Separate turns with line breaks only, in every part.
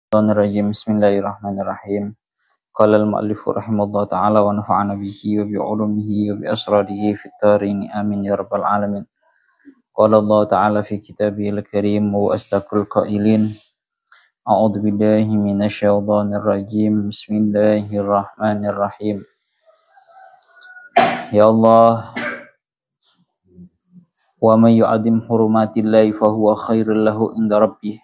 Bismillahirrahmanirrahim. Bismillahirrahmanirrahim. Qala al-mu'allif rahimahullah ta'ala wa nafa'ana bihi wa bi'ulumihi wa bi'asrarihi fit tharin amin ya rabbal alamin. Qala Allah ta'ala fi kitabihil karim wa astaqul qailin. A'udzu billahi minasyaitonir rajim. Bismillahirrahmanirrahim. Ya Allah, wa man yu'azzim hurumatillahi fa huwa khairul lahu inda rabbih.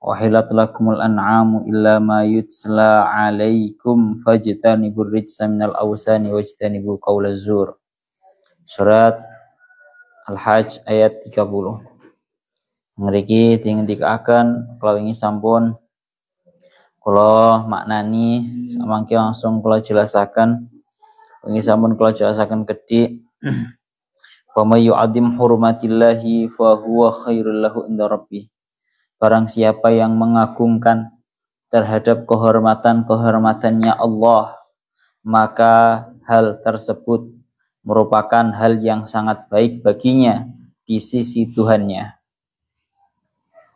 Wahilat lakumul an'amu illa ma yutsla alaikum fajtanibur rijsa minal awsani wajtanibu qaulaz zur. Surat Al-Hajj ayat 30. Mriki dingendikaken kula wingi sampun kula maknani samangke langsung kula jelasaken. Wingi sampun kula jelasaken kedhik wa may yu'azzim hurmatillahi fa huwa khairul lahu inda rabbih. Barang siapa yang mengagungkan terhadap kehormatan-kehormatannya Allah, maka hal tersebut merupakan hal yang sangat baik baginya di sisi Tuhannya.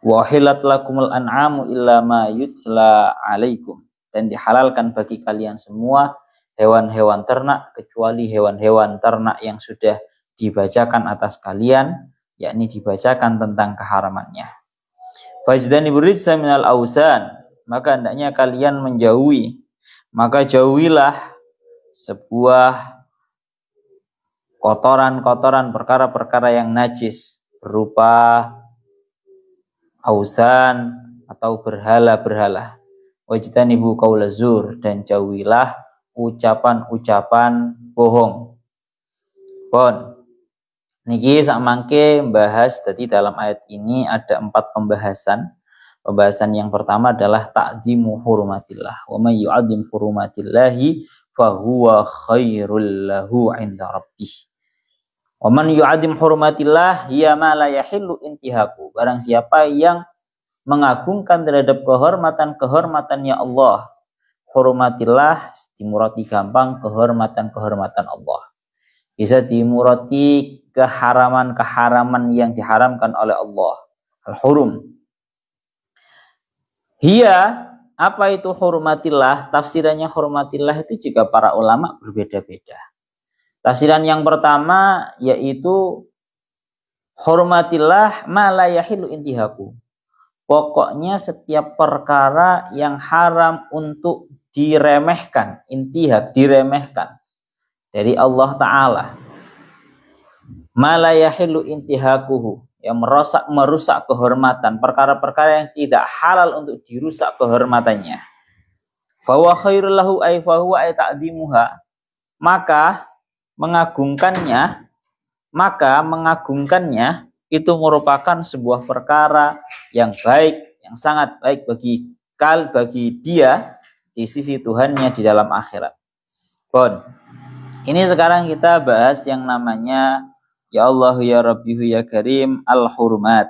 Wa hilat lakumul an'amu illa ma yutsla alaikum. Dan dihalalkan bagi kalian semua hewan-hewan ternak kecuali hewan-hewan ternak yang sudah dibacakan atas kalian, yakni dibacakan tentang keharamannya. Fajtanibur rijsa minal awsan, maka hendaknya kalian menjauhi, maka jauhilah sebuah kotoran-kotoran, perkara-perkara yang najis berupa awsan atau berhala-berhala. Wajtanibu qaulaz zur, dan jauhilah ucapan-ucapan bohong. Pon niki sakmangke bahas, tadi dalam ayat ini ada 4 pembahasan. Pembahasan yang pertama adalah ta'dzimu hurumatillah. Wa may yu'azzim hurumatillahi fahuwa khairul lahu 'inda rabbih. Wa man yu'azzim hurumatillah hiya ma la yahillu intihaku. Barang siapa yang mengagungkan terhadap kehormatan-kehormatannya Allah. Hurumatillah dimurati gampang kehormatan-kehormatan Allah. Bisa dimurati keharaman-keharaman yang diharamkan oleh Allah. Al-hurum. Hiya, apa itu hurmatillah? Tafsirannya hurmatillah itu juga para ulama berbeda-beda. Tafsiran yang pertama yaitu hurmatillah ma la yahillu intihaku. Pokoknya setiap perkara yang haram untuk diremehkan, intihak, diremehkan dari Allah Ta'ala. Ma la yahillu intihakuhu, yang merusak kehormatan, perkara-perkara yang tidak halal untuk dirusak kehormatannya. Bahwa khairul lahu ay fahuwa ay ta'dzimuha, maka mengagungkannya itu merupakan sebuah perkara yang baik, yang sangat baik bagi dia di sisi Tuhannya di dalam akhirat. Bon. Ini sekarang kita bahas yang namanya Ya Allah ya Rabbihu ya Karim al-hurmat.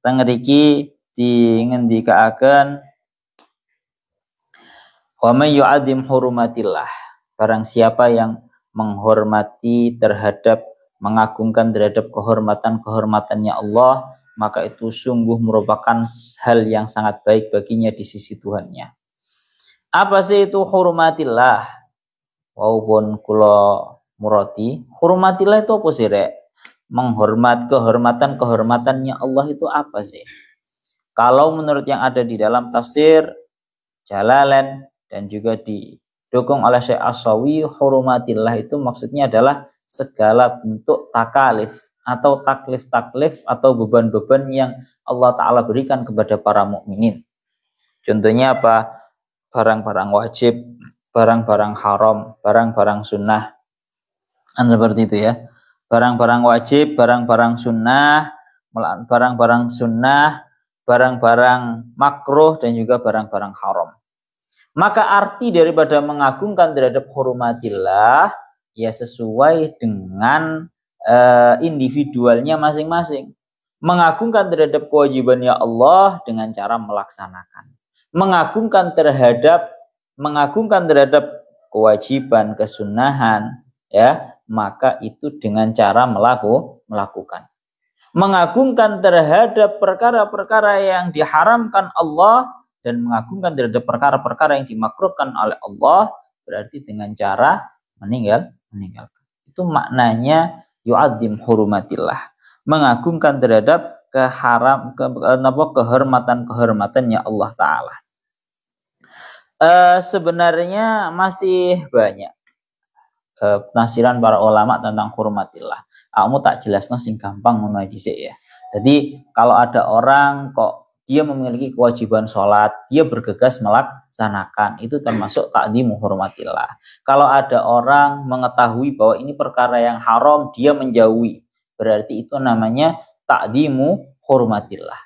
Tengriki dingendikaaken wa may yu'azzim hurumatillah. Barang siapa yang menghormati terhadap, mengagungkan terhadap kehormatan-kehormatannya Allah, maka itu sungguh merupakan hal yang sangat baik baginya di sisi Tuhannya. Apa sih itu hurumatillah? Walaupun kula murati, hurmatillah itu apa sih, Rek? Menghormat kehormatan-kehormatannya Allah itu apa sih? Kalau menurut yang ada di dalam tafsir Jalalain dan juga didukung oleh Syekh As-Sawi, hurmatillah itu maksudnya adalah segala bentuk takalif atau taklif-taklif atau beban-beban yang Allah Ta'ala berikan kepada para mukminin. Contohnya apa? Barang-barang wajib, barang-barang haram, barang-barang sunnah, kan seperti itu ya. Barang-barang wajib, barang-barang sunnah, barang-barang makruh, dan juga barang-barang haram. Maka arti daripada mengagungkan terhadap hurumatillah ya sesuai dengan individualnya masing-masing. Mengagungkan terhadap kewajibannya Allah dengan cara melaksanakan. Mengagungkan terhadap kewajiban kesunahan ya, maka itu dengan cara melakukan. Mengagungkan terhadap perkara-perkara yang diharamkan Allah dan mengagungkan terhadap perkara-perkara yang dimakruhkan oleh Allah, berarti dengan cara meninggalkan. Itu maknanya yu'adzim hurumatillah, mengagungkan terhadap kehormatan-kehormatannya Allah Ta'ala. Sebenarnya masih banyak penafsiran para ulama tentang hurumatillah. Kamu tak jelas sing gampang ngono dhisik ya. Jadi kalau ada orang kok dia memiliki kewajiban sholat, dia bergegas melaksanakan, itu termasuk ta'dzimu hurumatillah. Kalau ada orang mengetahui bahwa ini perkara yang haram, dia menjauhi, berarti itu namanya ta'dzimu hurumatillah,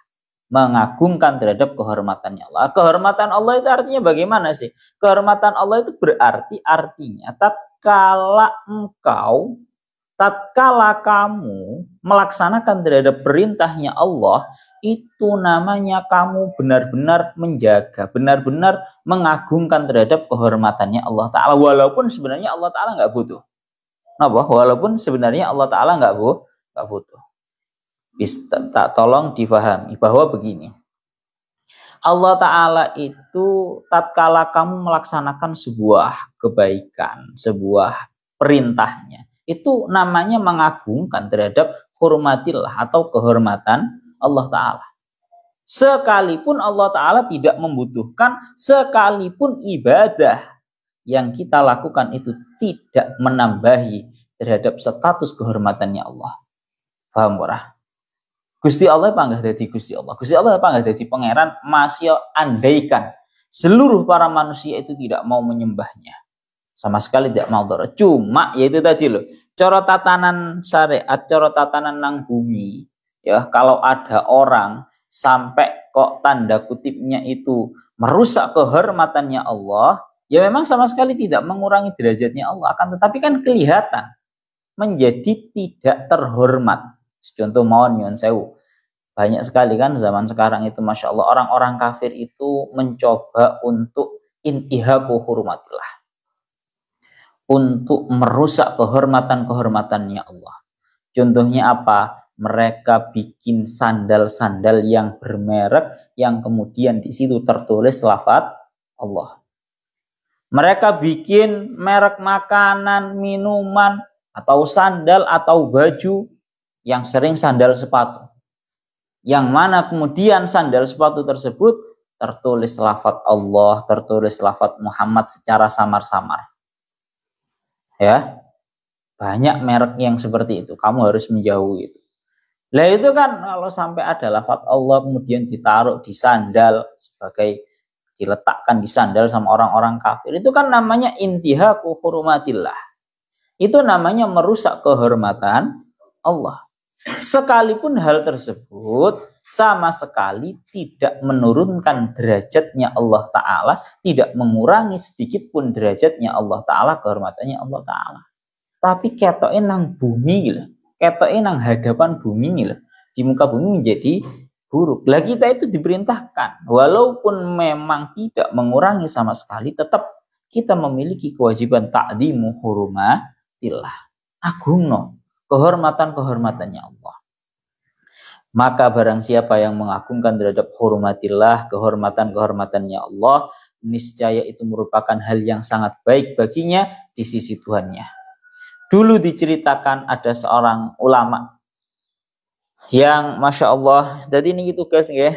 mengagungkan terhadap kehormatannya Allah. Kehormatan Allah itu artinya bagaimana sih? Kehormatan Allah itu berarti artinya tatkala kamu melaksanakan terhadap perintahnya Allah, itu namanya kamu benar-benar menjaga, benar-benar mengagungkan terhadap kehormatannya Allah Ta'ala, walaupun sebenarnya Allah Ta'ala nggak butuh. Walaupun sebenarnya Allah Ta'ala nggak butuh. Tolong difahami bahwa begini, Allah Ta'ala itu tatkala kamu melaksanakan sebuah kebaikan, sebuah perintahnya, itu namanya mengagungkan terhadap hurumatillah atau kehormatan Allah Ta'ala. Sekalipun Allah Ta'ala tidak membutuhkan, sekalipun ibadah yang kita lakukan itu tidak menambahi terhadap status kehormatannya Allah. Paham ora? Gusti Allah panggah dadi Gusti Allah. Gusti Allah panggah dadi pangeran, masih andaikan seluruh para manusia itu tidak mau menyembahnya, sama sekali tidak mau dorong. Cuma yaitu tadi loh, cara tatanan syariat, cara tatanan nang bumi ya, kalau ada orang sampai kok tanda kutipnya itu merusak kehormatannya Allah, ya memang sama sekali tidak mengurangi derajatnya Allah, akan tetapi kan kelihatan menjadi tidak terhormat. Contoh mawon nyuwun sewu, banyak sekali kan zaman sekarang itu masya Allah orang-orang kafir itu mencoba untuk intihaku hurumatillah, untuk merusak kehormatannya Allah. Contohnya apa? Mereka bikin sandal-sandal yang bermerek, yang kemudian di situ tertulis lafaz Allah. Mereka bikin merek makanan, minuman, atau sandal atau baju, yang sering sandal sepatu, yang mana kemudian sandal sepatu tersebut tertulis lafaz Allah, tertulis lafaz Muhammad secara samar-samar. Ya, banyak merek yang seperti itu, kamu harus menjauhi itu. Lah itu kan kalau sampai ada lafaz Allah kemudian ditaruh di sandal, sebagai diletakkan di sandal sama orang-orang kafir, itu kan namanya intihaku hurumatillah. Itu namanya merusak kehormatan Allah. Sekalipun hal tersebut sama sekali tidak menurunkan derajatnya Allah Ta'ala, tidak mengurangi sedikit pun derajatnya Allah Ta'ala, kehormatannya Allah Ta'ala. Tapi ketoknya nang bumi, ketoknya nang hadapan bumi, di muka bumi menjadi buruk. Lah kita itu diperintahkan, walaupun memang tidak mengurangi sama sekali, tetap kita memiliki kewajiban ta'dzimu hurumatillah, agungno kehormatan-kehormatannya Allah. Maka barang siapa yang mengagungkan terhadap hurumatillah, kehormatan-kehormatannya Allah, niscaya itu merupakan hal yang sangat baik baginya di sisi Tuhannya. Dulu diceritakan ada seorang ulama yang masya Allah, jadi ini gitu guys ya,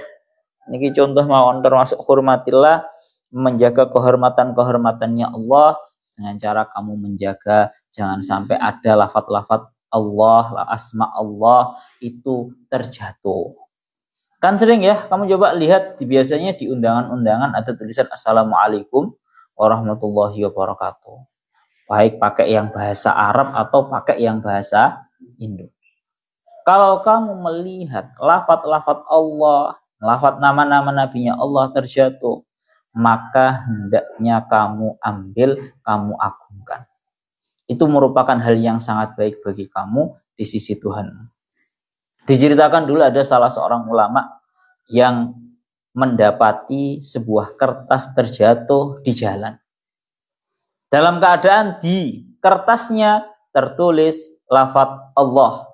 ini contoh mawon termasuk hurumatillah, menjaga kehormatan-kehormatannya Allah dengan cara kamu menjaga jangan sampai ada lafaz-lafaz Allah, asma Allah itu terjatuh. Kan sering ya, kamu coba lihat biasanya di undangan-undangan ada tulisan Assalamualaikum warahmatullahi wabarakatuh. Baik pakai yang bahasa Arab atau pakai yang bahasa Indo. Kalau kamu melihat lafaz-lafaz Allah, lafaz nama-nama nabinya Allah terjatuh, maka hendaknya kamu ambil, kamu agungkan. Itu merupakan hal yang sangat baik bagi kamu di sisi Tuhan. Diceritakan dulu ada salah seorang ulama yang mendapati sebuah kertas terjatuh di jalan. Dalam keadaan di kertasnya tertulis lafaz Allah.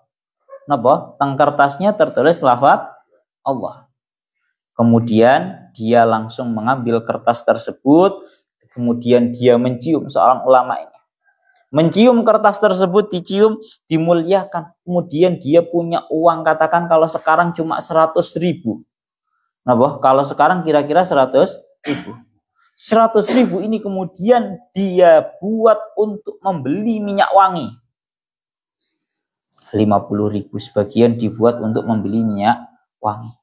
Napa? Teng kertasnya tertulis lafaz Allah. Kemudian dia langsung mengambil kertas tersebut, kemudian dia mencium seorang ulama ini. Mencium kertas tersebut, dicium, dimuliakan. Kemudian dia punya uang, katakan kalau sekarang cuma 100.000. Nah, kalau sekarang kira-kira 100.000. 100.000 ini kemudian dia buat untuk membeli minyak wangi. 50.000 sebagian dibuat untuk membeli minyak wangi.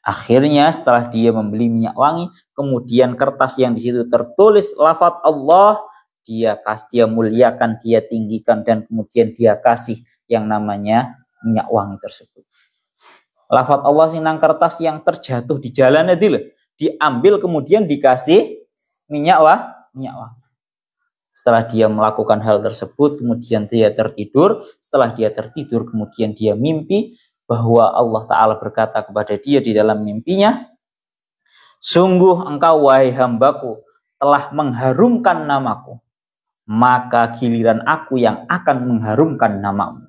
Akhirnya setelah dia membeli minyak wangi, kemudian kertas yang di situ tertulis lafaz Allah, dia muliakan, dia tinggikan, dan kemudian dia kasih yang namanya minyak wangi tersebut. Lafaz Allah sinang kertas yang terjatuh di jalan itu loh, diambil kemudian dikasih minyak wangi. Setelah dia melakukan hal tersebut, kemudian dia tertidur. Setelah dia tertidur, kemudian dia mimpi bahwa Allah Ta'ala berkata kepada dia di dalam mimpinya, sungguh engkau wahai hambaku telah mengharumkan namaku, maka giliran aku yang akan mengharumkan namamu.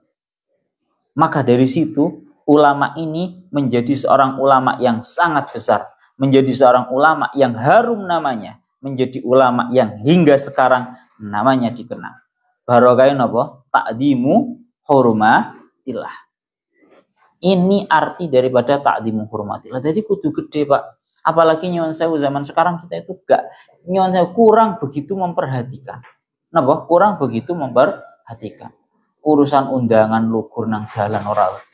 Maka dari situ ulama ini menjadi seorang ulama yang sangat besar, menjadi seorang ulama yang harum namanya, menjadi ulama yang hingga sekarang namanya dikenal. Barokahnya apa? Ta'dimu hurmatillah. Ini arti daripada ta'dimu hurmatillah. Jadi kudu gede, Pak. Apalagi nyuwun sewu zaman sekarang kita itu gak nyuwun sewu kurang begitu memperhatikan. Napa? Kurang begitu memperhatikan. Urusan undangan lugur nang dalan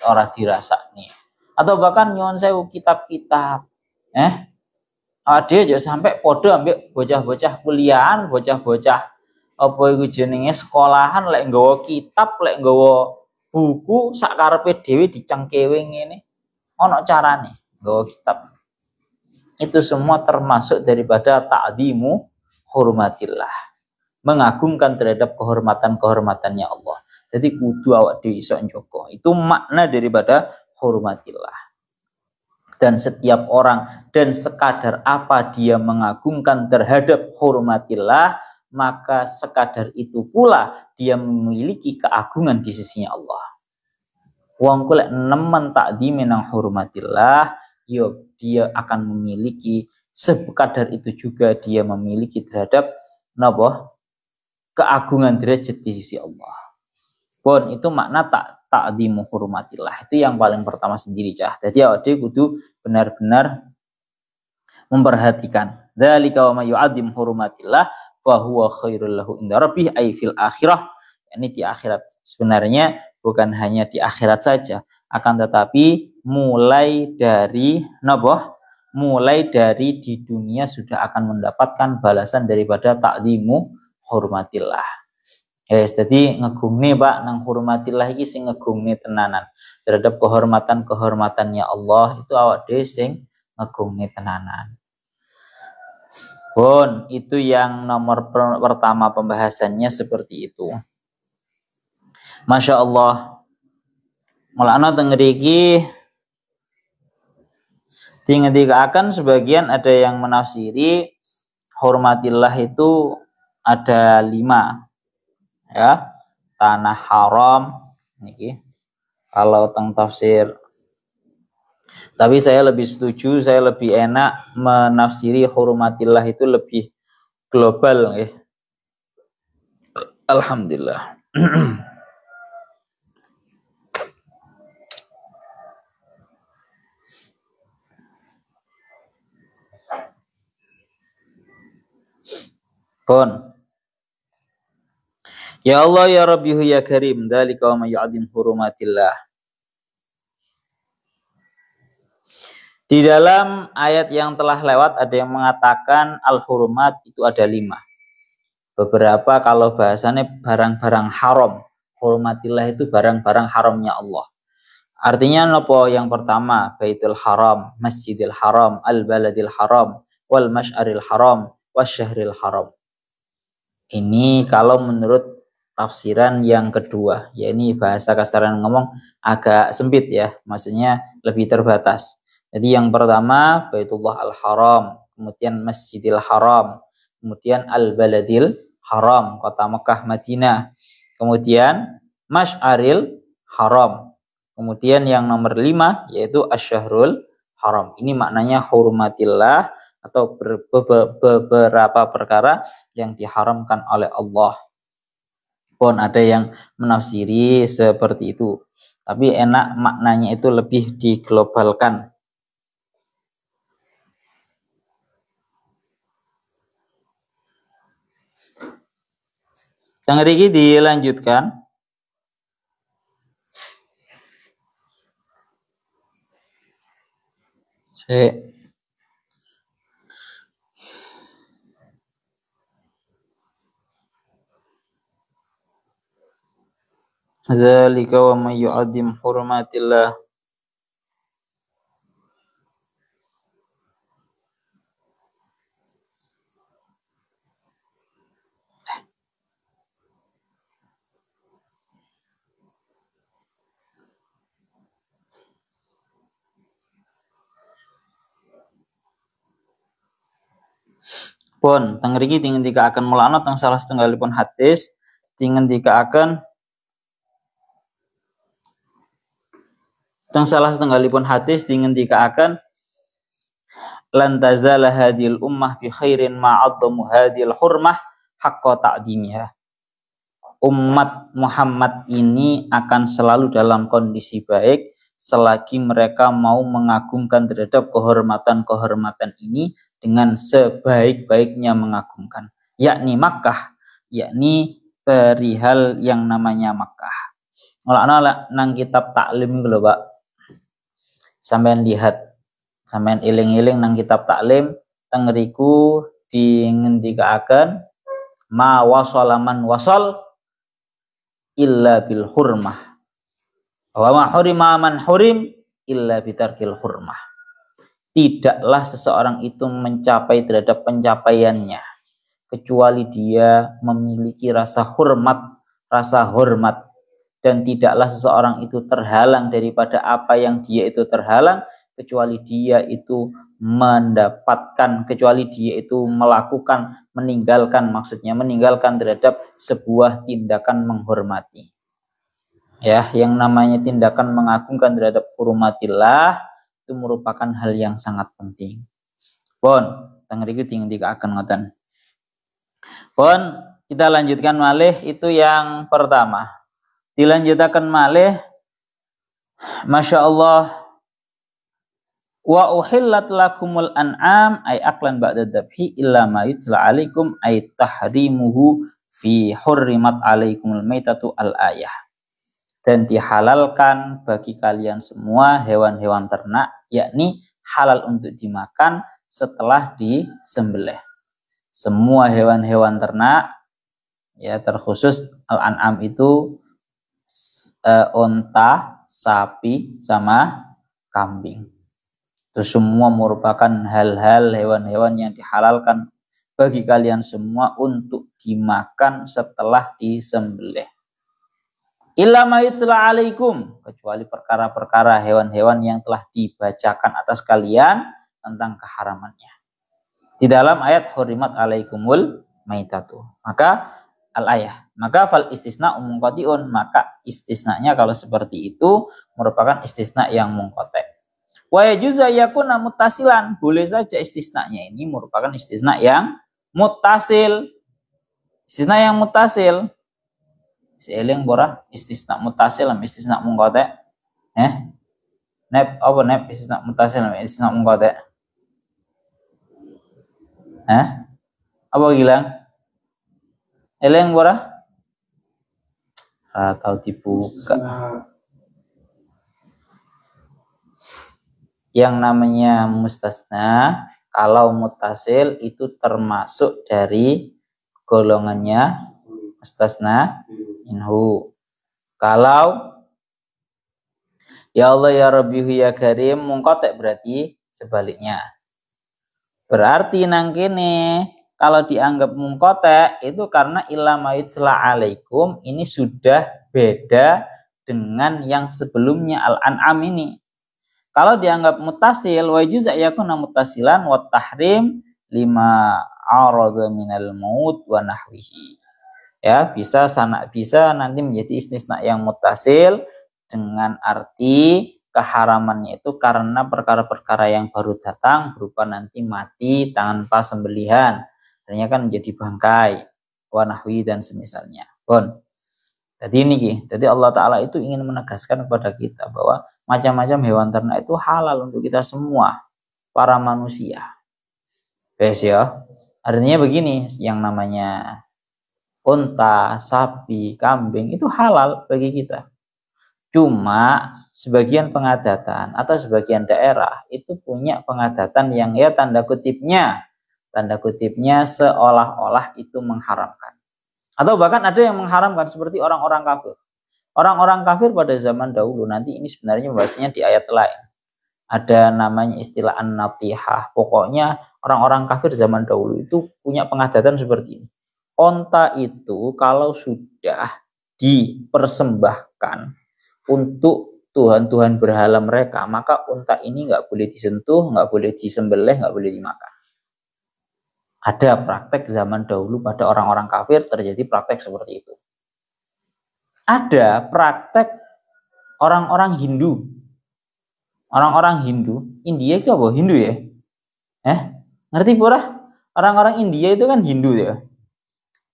ora dirasakne. Atau bahkan nyuwun sewu kitab-kitab. Ade aja sampai podo ambek bocah-bocah kuliahan, bocah-bocah apa iku jenenge sekolahan lek nggawa kitab, lek nggawa buku sak karepe dhewe dicengkewe ngene. Ono carane nggawa kitab. Itu semua termasuk daripada ta'dimu hurmatillah. Mengagungkan terhadap kehormatan-kehormatannya Allah. Jadi kudu awak dhewe iso njogo. Itu makna daripada hurmatillah. Dan setiap orang dan sekadar apa dia mengagungkan terhadap hurmatillah, maka sekadar itu pula dia memiliki keagungan di sisinya Allah. Wong kulek nemen takdimi nang hurmatillah, yo dia akan memiliki sekadar itu juga dia memiliki terhadap napa? Keagungan derajat di sisi Allah. Pun itu makna ta'dimu hurmatillah. Itu yang paling pertama sendiri, cah. Jadi awake kudu benar-benar memperhatikan. Dzalika wa may yu'azzim hurmatillah fa huwa khairul lahu inda rabbih ay fil akhirah. Ini di akhirat. Sebenarnya bukan hanya di akhirat saja, akan tetapi mulai dari di dunia sudah akan mendapatkan balasan daripada ta'dimu hurmatillah. Jadi ngegungne Pak nang hurmatillah iki sing ngegungne tenanan. Terhadap kehormatan-kehormatannya Allah itu awak dhewe sing ngegungne tenanan. Pun itu yang nomor pertama pembahasannya seperti itu. Masya Allah. Mulana teng mriki dingendikaken sebagian ada yang menafsiri hurmatillah itu ada 5. Ya, tanah haram niki kalau teng tafsir, tapi saya lebih setuju, saya lebih enak menafsiri hurmatillah itu lebih global ya. Alhamdulillah. Pun ya Allah ya Rabbihu ya Karim, dzalika wa may yu'azzim hurumatillah. Di dalam ayat yang telah lewat ada yang mengatakan al-hurumat itu ada 5. Beberapa kalau bahasannya barang-barang haram. Hurumatillah itu barang-barang haramnya Allah. Artinya apa? Yang pertama, Baitul Haram, Masjidil Haram, Al-Baladil Haram, wal Masy'aril Haram, wasyahril Haram. Ini kalau menurut tafsiran yang kedua, ya ini bahasa kasaran ngomong agak sempit ya, maksudnya lebih terbatas. Jadi yang pertama Baitullah Al-Haram, kemudian Masjidil Haram, kemudian Al-Baladil Haram, kota Mekah Madinah, kemudian Masy'aril Haram, kemudian yang nomor 5 yaitu Asy-Syahrul Haram. Ini maknanya hurmatillah atau beberapa perkara yang diharamkan oleh Allah. Pun ada yang menafsiri seperti itu, tapi enak maknanya itu lebih diglobalkan. Yang ini dilanjutkan. Zalika wa may yu'azzim hurumatillah. Pun teng mriki dingendikaken mulana teng salah setunggalipun hadis dingendikaken lan tazala hadhil ummah bi khairin ma 'azzamu hadhil hurmah haqqa ta'dimiha. Umat Muhammad ini akan selalu dalam kondisi baik selagi mereka mau mengagungkan terhadap kehormatan-kehormatan ini dengan sebaik-baiknya mengagungkan, yakni Makkah, yakni perihal yang namanya Makkah. Olah nang kitab taklim lho, Pak. Sampeyan lihat, sampeyan eling-eling nang kitab taklim teng ngriku dingendikaken ma wasalaman wasal illa bil hurmah wa ma hurima man hurim illa bitarkil hurmah. Tidaklah seseorang itu mencapai terhadap pencapaiannya kecuali dia memiliki rasa hormat, dan tidaklah seseorang itu terhalang daripada apa yang dia itu terhalang kecuali dia itu meninggalkan terhadap sebuah tindakan menghormati. Ya, yang namanya tindakan mengagungkan terhadap hurumatillah itu merupakan hal yang sangat penting. Pun teng mriki dingendikaken ngoten. Pun kita lanjutkan malih, itu yang pertama. Dilanjutaken malih, Masya Allah, wa uhillat lakumul an'am ay aklan ba'da dzabhi illa ma yutla alaikum ay tahrimuhu fi hurrimat alaikumul maitatu al-ayah. Dan dihalalkan bagi kalian semua hewan-hewan ternak, yakni halal untuk dimakan setelah disembelih. Semua hewan-hewan ternak, ya terkhusus al-an'am itu unta, sapi, sama kambing. Itu semua merupakan hal-hal hewan-hewan yang dihalalkan bagi kalian semua untuk dimakan setelah disembelih. Illa ma yutla alaikum, kecuali perkara-perkara hewan-hewan yang telah dibacakan atas kalian tentang keharamannya di dalam ayat hurimat alaikumul maitatu. Maka al-ayah, maka fal istisna munqati'un, maka istisnanya kalau seperti itu merupakan istisna yang munqati'. Wa yajuzu yakuna muttasilan, boleh saja istisnanya ini merupakan istisna yang muttasil. Istisna yang muttasil seeling bora istisna muttasil am istisna munqati'? Nep apa nep istisna muttasil am istisna munqati'? Apa bilang? Eling bora? Tahu dibuka. Yang namanya mustasna kalau muttasil itu termasuk dari golongannya mustasna minhu. Kalau ya Allah ya Rabbihu ya Karim munqati' berarti sebaliknya. Berarti nang kene kalau dianggap munqati' itu karena illa ma yutla alaikum ini sudah beda dengan yang sebelumnya al-an'am ini. Kalau dianggap muttasil wa juz' yakuna muttasilan wa tahrim lima arada minal maut wa nahwihi. Ya, bisa nanti menjadi istisna yang muttasil dengan arti keharamannya itu karena perkara-perkara yang baru datang berupa nanti mati tanpa sembelihan, artinya kan menjadi bangkai, wa nahwi dan semisalnya. Jadi ini, jadi Allah Ta'ala itu ingin menegaskan kepada kita bahwa macam-macam hewan ternak itu halal untuk kita semua, para manusia. Guys ya, artinya begini, yang namanya unta, sapi, kambing itu halal bagi kita. Cuma sebagian pengadatan atau sebagian daerah itu punya pengadatan yang ya tanda kutipnya seolah-olah itu mengharamkan. Atau bahkan ada yang mengharamkan seperti orang-orang kafir. Orang-orang kafir pada zaman dahulu, nanti ini sebenarnya bahasanya di ayat lain. Ada namanya istilah an-natihah. Pokoknya orang-orang kafir zaman dahulu itu punya pengadatan seperti ini. Onta itu kalau sudah dipersembahkan untuk Tuhan-Tuhan berhala mereka, maka unta ini nggak boleh disentuh, nggak boleh disembelih, nggak boleh dimakan. Ada praktek zaman dahulu pada orang-orang kafir terjadi praktek seperti itu. Ada praktek orang-orang Hindu. Orang-orang Hindu, India itu apa? Hindu ya? Ngerti pura? Orang-orang India itu kan Hindu ya.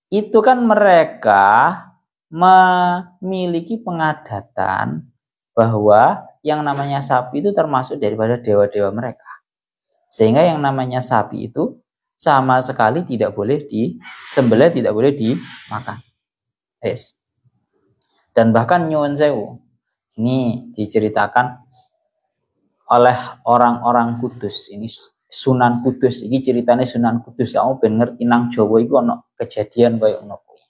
Itu kan mereka memiliki pengadatan bahwa yang namanya sapi itu termasuk daripada dewa-dewa mereka. Sehingga yang namanya sapi itu sama sekali tidak boleh disembelih, tidak boleh dimakan. Yes. Dan bahkan nyuwun sewu, ini diceritakan oleh orang-orang Kudus. Ini Sunan Kudus, ini ceritanya Sunan Kudus. Kamu ben ngerti nang Jawa iku ono kejadian kaya ngono kuwi.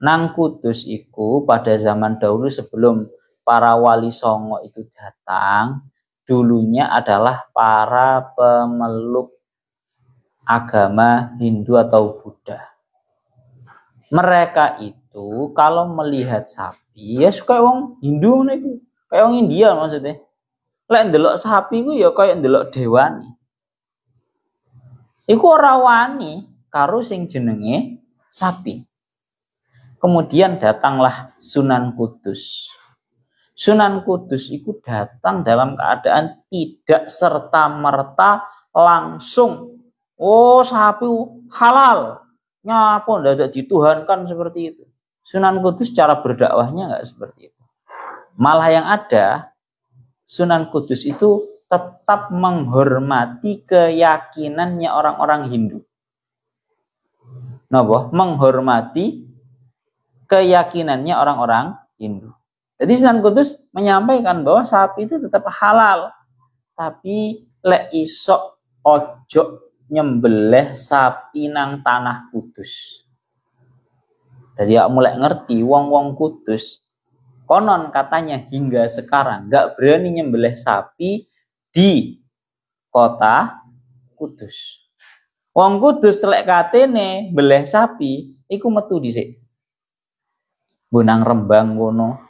Nang Kudus iku pada zaman dahulu sebelum para wali songo itu datang, dulunya adalah para pemeluk agama Hindu atau Buddha. Mereka itu kalau melihat sapi ya suka wong Hindu niku, kayak wong India maksudnya. Lek ndelok sapi ku ya kayak ndelok dewani. Iku ora wani karo sing jenenge sapi. Kemudian datanglah Sunan Kudus. Sunan Kudus itu datang dalam keadaan tidak serta-merta langsung sapi halal. Nyapa ndak dituhankan seperti itu. Sunan Kudus cara berdakwahnya enggak seperti itu. Malah yang ada Sunan Kudus itu tetap menghormati keyakinannya orang-orang Hindu. Napa? Menghormati keyakinannya orang-orang Hindu. Jadi Sunan Kudus menyampaikan bahwa sapi itu tetap halal. Tapi lek iso ojo nyembelih sapi nang tanah Kudus. Jadi aku mulai ngerti wong-wong Kudus konon katanya hingga sekarang nggak berani nyembelih sapi di kota Kudus. Wong Kudus lek katene beleh sapi iku metu dhisik. Bonang Rembang ngono.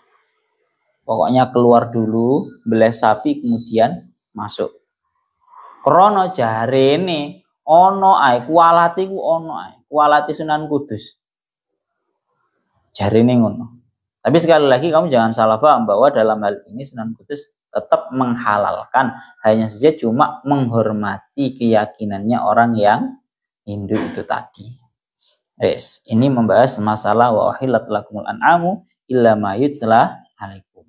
Pokoknya keluar dulu, beleh sapi kemudian masuk. Krono jarene ono ae kualati ku ono ae. Kualati Sunan Kudus. Jarene ngono. Tapi sekali lagi kamu jangan salah paham bahwa dalam hal ini Sunan Kudus tetap menghalalkan, hanya saja cuma menghormati keyakinannya orang yang Hindu itu tadi. Yes, ini membahas masalah wa uhillat lakumul an'amu illa ma yutla alaikum.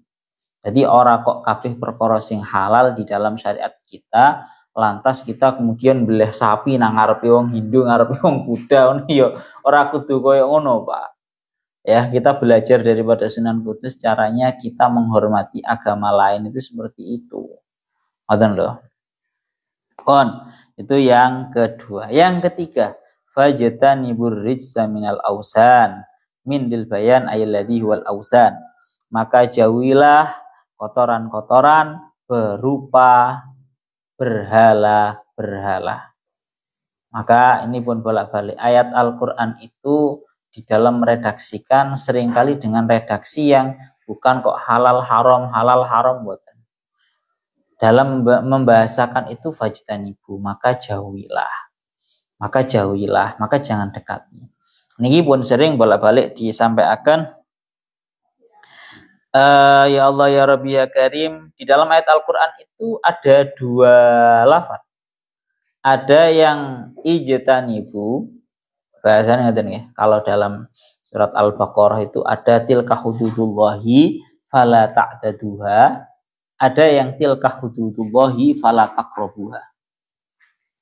Jadi ora kok kabeh perkara sing halal di dalam syariat kita, lantas kita kemudian beleh sapi nang ngarepe wong Hindu, ngarepe wong Buddha ngono ya ora kudu koyo ngono, Pak. Ya, kita belajar daripada Sunan Kudus caranya kita menghormati agama lain itu seperti itu. Ngoten lho. Itu yang kedua. Yang ketiga, fajtanibur rijsa minal ausan min dil bayan ayyalladhi wal ausan. Maka jauhilah kotoran-kotoran berupa berhala-berhala. Maka ini pun bolak-balik ayat Al-Qur'an itu di dalam meredaksikan seringkali dengan redaksi yang bukan kok halal haram buatan. Dalam membahasakan itu fajtanibu, maka jauhilah, maka jangan dekati. Niki pun sering bolak-balik disampaikan Ya Allah ya Rabbi ya Karim, di dalam ayat Al-Qur'an itu ada dua lafaz. Ada yang ijtanibu, bahasanya ngeten ya. Kalau dalam surat Al-Baqarah itu ada tilka hududullahi fala ta'taduha, ada yang tilka hududullahi fala taqrabuha.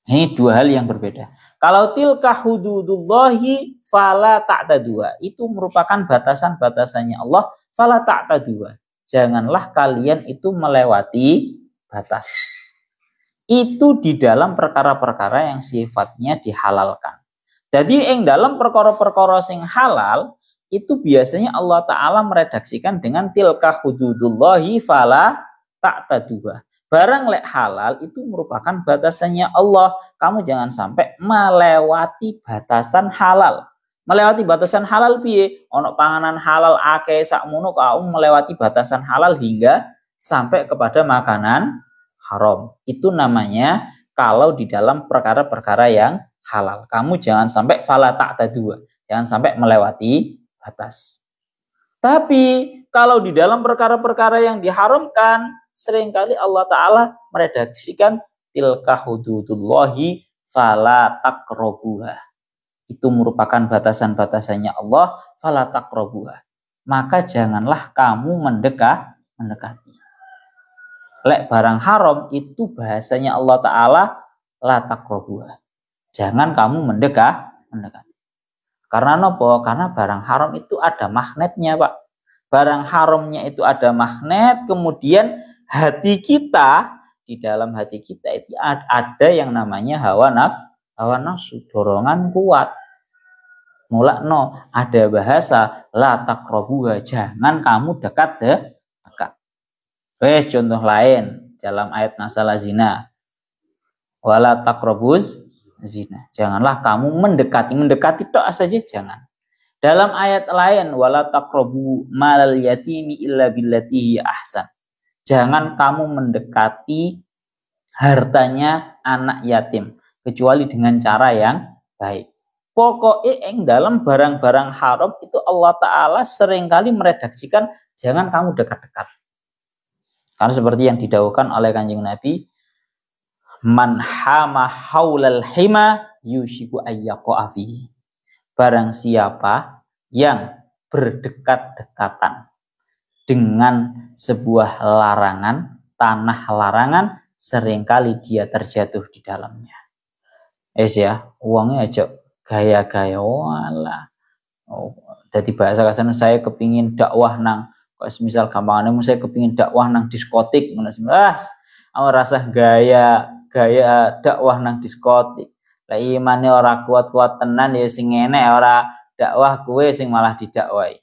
Ini dua hal yang berbeda. Kalau tilka hududullahi fala ta'taduha, itu merupakan batasan-batasannya Allah, fala ta'taduha. Janganlah kalian itu melewati batas. Itu di dalam perkara-perkara yang sifatnya dihalalkan. Jadi yang dalam perkara-perkara sing halal itu biasanya Allah Ta'ala meredaksikan dengan tilka hududullahi fala ta'taduha. Barang lek halal itu merupakan batasannya Allah. Kamu jangan sampai melewati batasan halal. Melewati batasan halal piye? Ono panganan halal akeh sakmono kamu melewati batasan halal hingga sampai kepada makanan haram. Itu namanya kalau di dalam perkara-perkara yang halal. Kamu jangan sampai fala ta'tadua. Jangan sampai melewati batas. Tapi kalau di dalam perkara-perkara yang diharamkan, seringkali Allah Ta'ala meredaksikan tilka hududullahi fala taqrabuha. Itu merupakan batasan-batasannya Allah, fala taqrabuha. Maka janganlah kamu mendekati. Lek barang haram itu bahasanya Allah Ta'ala la taqrabuha. Jangan kamu mendekati. Karena apa? Karena barang haram itu ada magnetnya, Pak. Barang haramnya itu ada magnet, kemudian hati kita, di dalam hati kita itu ada yang namanya hawa nafsu, dorongan kuat. Mulakno ada bahasa la taqrabuha, jangan kamu dekat. Wes contoh lain dalam ayat masalah zina. Wala taqrabuz zina. Janganlah kamu mendekati tok saja jangan. Dalam ayat lain wala taqrabu malal yatimi illa billati ahsan. Jangan kamu mendekati hartanya anak yatim kecuali dengan cara yang baik. Pokoknya yang dalam barang-barang haram itu Allah Ta'ala seringkali meredaksikan jangan kamu dekat-dekat. Karena seperti yang didhawuhkan oleh Kanjeng Nabi, man hama haulal hima yushiku ayyaqa fihi. Barang siapa yang berdekat-dekatan dengan sebuah larangan, tanah larangan, seringkali dia terjatuh di dalamnya. Ya, uangnya aja gaya-gaya wala. Jadi bahasa kasarnya saya kepingin dakwah nang, misal gampangannya saya kepingin dakwah nang diskotik, aku rasa gaya dakwah nang diskotik. Lah imane ora kuat-kuat tenan ya sing enek ora dakwah kowe sing malah didakwai.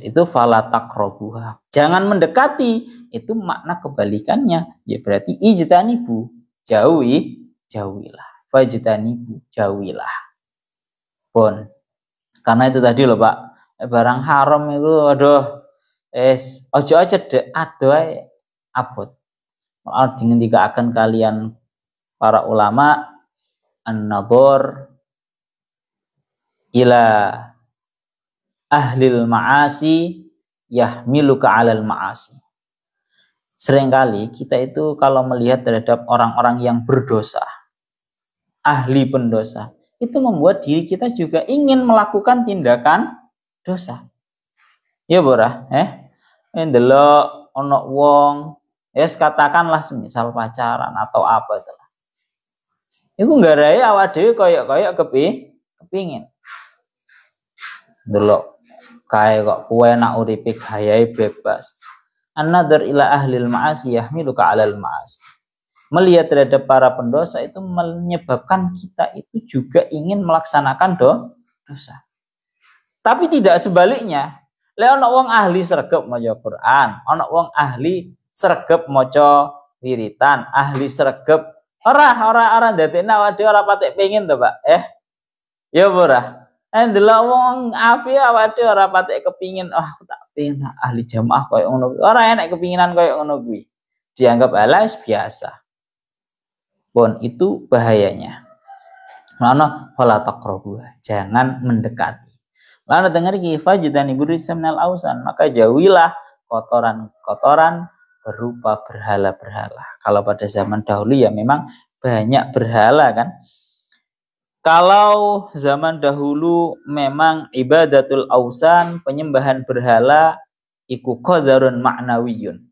Itu fala taqrabuha. Jangan mendekati, itu makna kebalikannya. Ya berarti ijtanibu, jauhilah. Fajtanibu, jauhilah. Pun. Karena itu tadi loh Pak, barang haram itu aduh ojo aja adoh abot. Dengan tiga akan kalian para ulama an-nadhar ila ahlil ma'asi yahmiluka 'alal ma'asi. Seringkali kita itu kalau melihat terhadap orang-orang yang berdosa, ahli pendosa, itu membuat diri kita juga ingin melakukan tindakan dosa. Ya bora, ndelok ono wong, katakanlah semisal pacaran atau apa itu. Iku nggarai awak dhewe koyok kepingin. Delok kae kok kowe enak uripe gayahe bebas. An-nadhar ila ahlil ma'asi yahmiluka 'alal ma'asi. Melihat terhadap para pendosa itu menyebabkan kita itu juga ingin melaksanakan dosa. Tapi tidak sebaliknya. Lek ana wong ahli sregep maca Quran, ana wong ahli sregep maca wiritan, ahli sregep ora ndadekne awake dhewe ora patek pengin to, Pak. Ya ora. Ndelok wong api awake dhewe ora patek kepingin, aku tak pengen ahli jamaah koyo ngono. Ora enek kepinginan koyo ngono kuwi. Dianggap alas biasa. Pun itu bahayanya. Mana fala taqrabu, jangan mendekati. Lana dengar ki fajtanibur rijsa minal ausan, maka jauhilah kotoran-kotoran berupa berhala-berhala. Kalau pada zaman dahulu ya memang banyak berhala kan. Kalau zaman dahulu memang ibadatul ausan, penyembahan berhala, iku qadarun ma'nawiyun.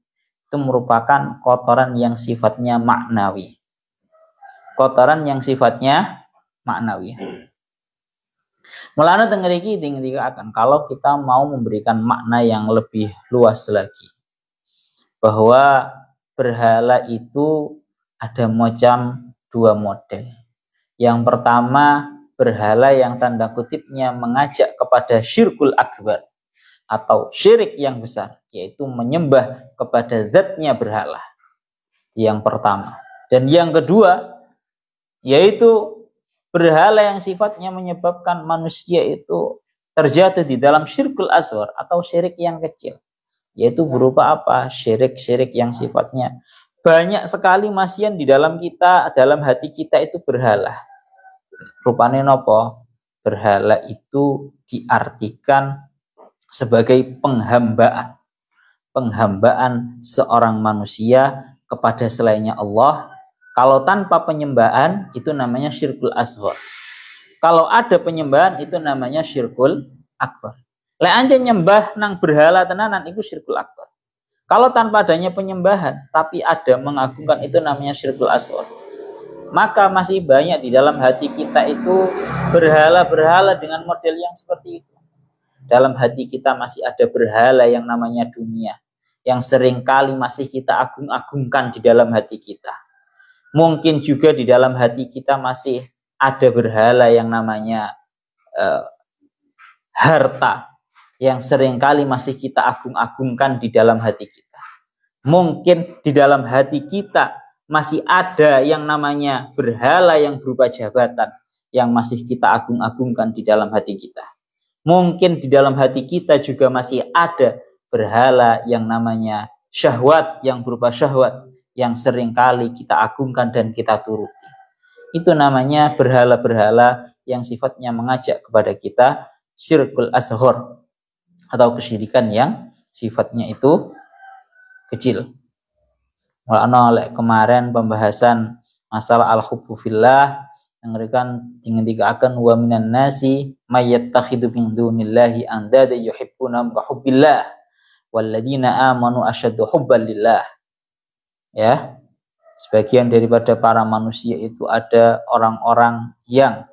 Itu merupakan kotoran yang sifatnya maknawi. Kotoran yang sifatnya maknawi. Mulanya tengeriki tinggal akan kalau kita mau memberikan makna yang lebih luas lagi. Bahwa berhala itu ada macam dua model. Yang pertama, berhala yang tanda kutipnya mengajak kepada syirkul akbar atau syirik yang besar, yaitu menyembah kepada zatnya berhala. Yang pertama. Dan yang kedua, yaitu berhala yang sifatnya menyebabkan manusia itu terjatuh di dalam syirkul asghar atau syirik yang kecil. Yaitu berupa apa? Syirik-syirik yang sifatnya banyak sekali masian di dalam kita, dalam hati kita itu berhala. Rupane nopo? Berhala itu diartikan sebagai penghambaan. Penghambaan seorang manusia kepada selainnya Allah. Kalau tanpa penyembahan itu namanya syirkul asghar. Kalau ada penyembahan itu namanya syirkul akbar. Lek anjen nyembah nang berhala tenanan itu syirkul akbar. Kalau tanpa adanya penyembahan tapi ada mengagungkan itu namanya syirkul asghar. Maka masih banyak di dalam hati kita itu berhala-berhala dengan model yang seperti itu. Dalam hati kita masih ada berhala yang namanya dunia, yang seringkali masih kita agung-agungkan di dalam hati kita. Mungkin juga di dalam hati kita masih ada berhala yang namanya harta, yang seringkali masih kita agung-agungkan di dalam hati kita. Mungkin di dalam hati kita masih ada yang namanya berhala yang berupa jabatan yang masih kita agung-agungkan di dalam hati kita. Mungkin di dalam hati kita juga masih ada berhala yang namanya syahwat yang berupa syahwat yang seringkali kita agungkan dan kita turuti. Itu namanya berhala-berhala yang sifatnya mengajak kepada kita syirkul asghar atau kesyirikan yang sifatnya itu kecil. Mulanya kemarin pembahasan masalah al-hubbu fillah yang ngerikan dikatakan wa minan nasi may yattakhidhu min dunillahi andada yuhibbunahum ka hubbillah walladzina amanu asyaddu hubban lillah. Ya. Sebagian daripada para manusia itu ada orang-orang yang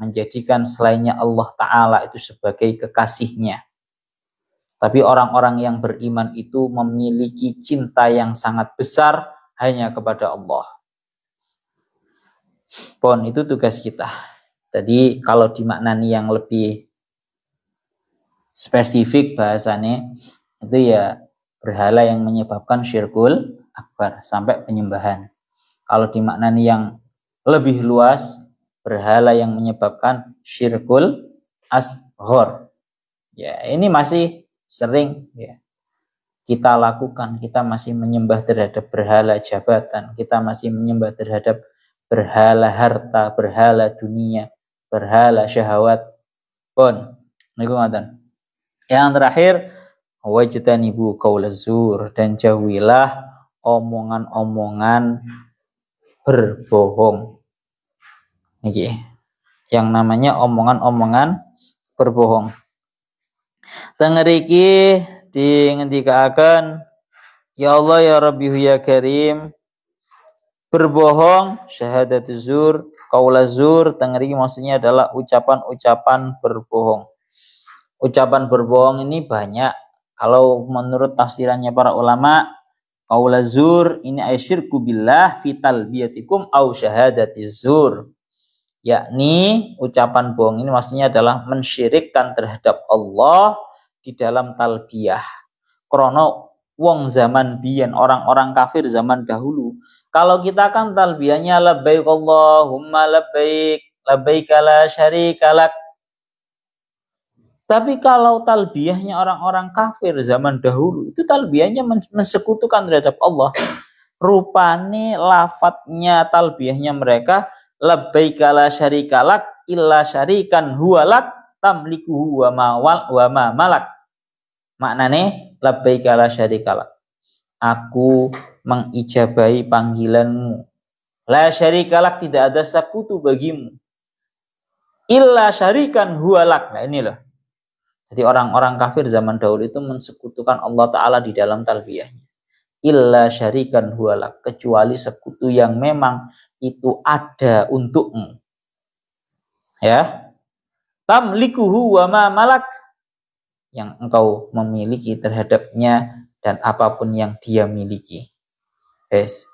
menjadikan selainnya Allah Ta'ala itu sebagai kekasihnya. Tapi orang-orang yang beriman itu memiliki cinta yang sangat besar hanya kepada Allah. Pon, itu tugas kita. Jadi kalau dimaknani yang lebih spesifik bahasanya, itu ya berhala yang menyebabkan syirkul akbar sampai penyembahan. Kalau dimaknani yang lebih luas, berhala yang menyebabkan syirkul asghar. Ya, ini masih sering ya kita lakukan. Kita masih menyembah terhadap berhala jabatan, kita masih menyembah terhadap berhala harta, berhala dunia, berhala syahwat. Pun niku ngoten. Yang terakhir, wajtanibu qaulaz zur, dan jauhilah omongan-omongan berbohong. Niki yang namanya omongan-omongan berbohong. Tengeriki dingendikaken ya Allah ya Rabbi ya Karim, berbohong syahadatuz zur, qaulaz zur, tengeriki maksudnya adalah ucapan-ucapan berbohong. Ucapan berbohong ini banyak. Kalau menurut tafsirannya para ulama, qaulaz zur ini asyirku billah fi talbiyatikum au syahadatiz zur. Yakni ucapan bohong ini maksudnya adalah mensyirikkan terhadap Allah di dalam talbiyah. Krono wong zaman biyen, orang-orang kafir zaman dahulu, kalau kita kan talbiyahnya labbaik Allahumma labbaik, labbaik la syarika lak. Tapi kalau talbiyahnya orang-orang kafir zaman dahulu, itu talbiyahnya mensekutukan terhadap Allah. Rupane lafadznya talbiyahnya mereka labbaik la syarika lak illa syarikan huwa lak tamlikuhu wa ma malak. Maknane labbaika la syarika lak. Aku mengijabahi panggilanmu. La syarika lak, tidak ada sekutu bagimu. Illa syarikan huwalak. Nah ini loh. Jadi orang-orang kafir zaman dahulu itu mensekutukan Allah Ta'ala di dalam talbiyahnya. Illa syarikan huwalak, kecuali sekutu yang memang itu ada untukmu. Ya. Tamlikuhu wa ma malak, yang engkau memiliki terhadapnya dan apapun yang dia miliki. Yes.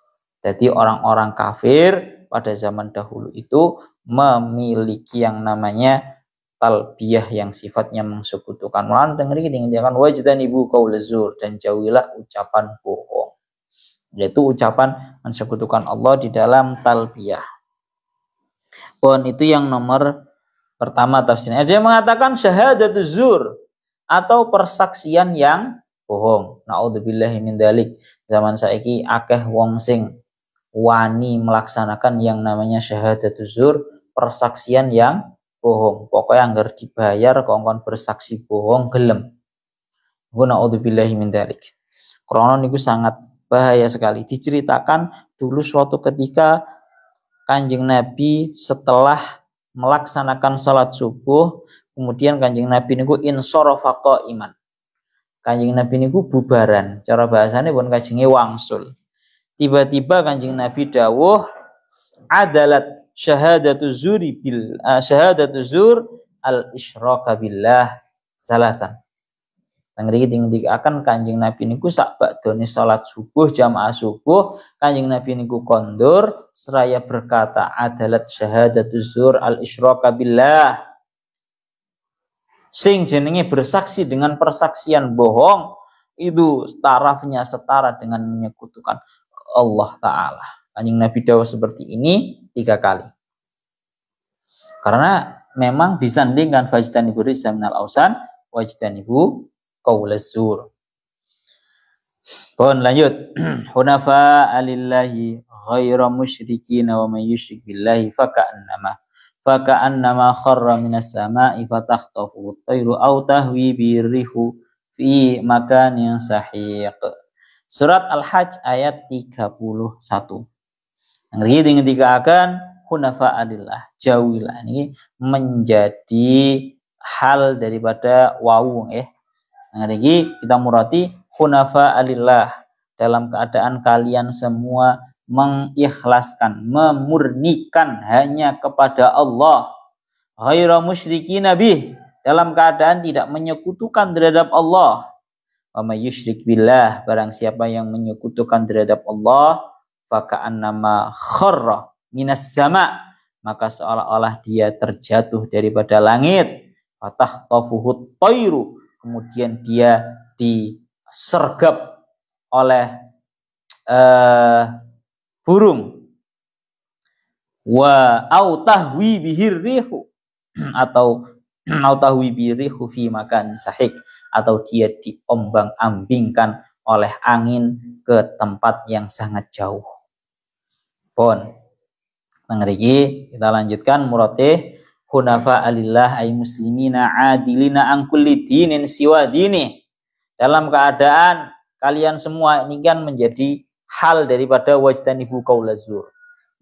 Jadi orang-orang kafir pada zaman dahulu itu memiliki yang namanya talbiyah yang sifatnya mensekutukan. Malah dengar ini dikatakan wajdanibu qaulaz zur, dan jauhilah ucapan bohong. Yaitu ucapan mensekutukan Allah di dalam talbiyah. Pohon itu yang nomor pertama tafsirnya. Ada yang mengatakan syahadatuz zur atau persaksian yang bohong. Naudzubillahi min dzalik. Zaman saiki akeh wong sing wani melaksanakan yang namanya syahadatuz zur, persaksian yang bohong. Pokoknya anggar dibayar kongkon bersaksi bohong gelem. Naudzubillahi min dzalik. Karena niku sangat bahaya sekali. Diceritakan dulu suatu ketika Kanjeng Nabi setelah melaksanakan salat subuh, kemudian Kanjeng Nabi niku insarafa qaiman. Kanjeng Nabi niku bubaran, cara bahasane pun kanjenge wangsul. Tiba-tiba Kanjeng Nabi dawuh adalat syahadatuz zur al isyraka billah salasan. Ngriki akan Kanjeng Nabi niku sak bakdone salat subuh, jamaah subuh, Kanjeng Nabi niku kondur seraya berkata adalat syahadatuz zur al isyraka billah. Sing jenenge bersaksi dengan persaksian bohong itu tarafnya setara dengan menyekutukan Allah Ta'ala. Kanjeng Nabi dawuh seperti ini 3 kali. Karena memang disandingkan fajtanibu rijsa minal ausan wajtanibu qaulaz zur. Pun lanjut. Hunafa alillahi ghaira musyrikin wa may yusyrik billahi faka'annama kharra minas sama'i fatakhtafu at-tayru aw tahwi birrihu fi makanin sahiq. Surat Al-Hajj ayat 31. Ngerti dikatakan hunafa alillah, jauhilah, ini menjadi hal daripada wau Ngerti kita murati hunafa alillah, dalam keadaan kalian semua mengikhlaskan, memurnikan hanya kepada Allah. Ghaira musyrikin bih, dalam keadaan tidak menyekutukan terhadap Allah. Wa may yusyrik billah, barang siapa yang menyekutukan terhadap Allah, faka'annama kharra minas sama, maka seolah-olah dia terjatuh daripada langit. Fatahtafuhut tayru, kemudian dia disergap oleh burung. Wa autahwi bihirrihu, atau autahwi bihirrihu fi makan sahik, atau dia diombang-ambingkan oleh angin ke tempat yang sangat jauh. Pun ngeriki kita lanjutkan murate hunafa alillah ay muslimina adilina an kulli dinin siwa dini, dalam keadaan kalian semua ini kan menjadi hal daripada wajtanibu qaulaz zur.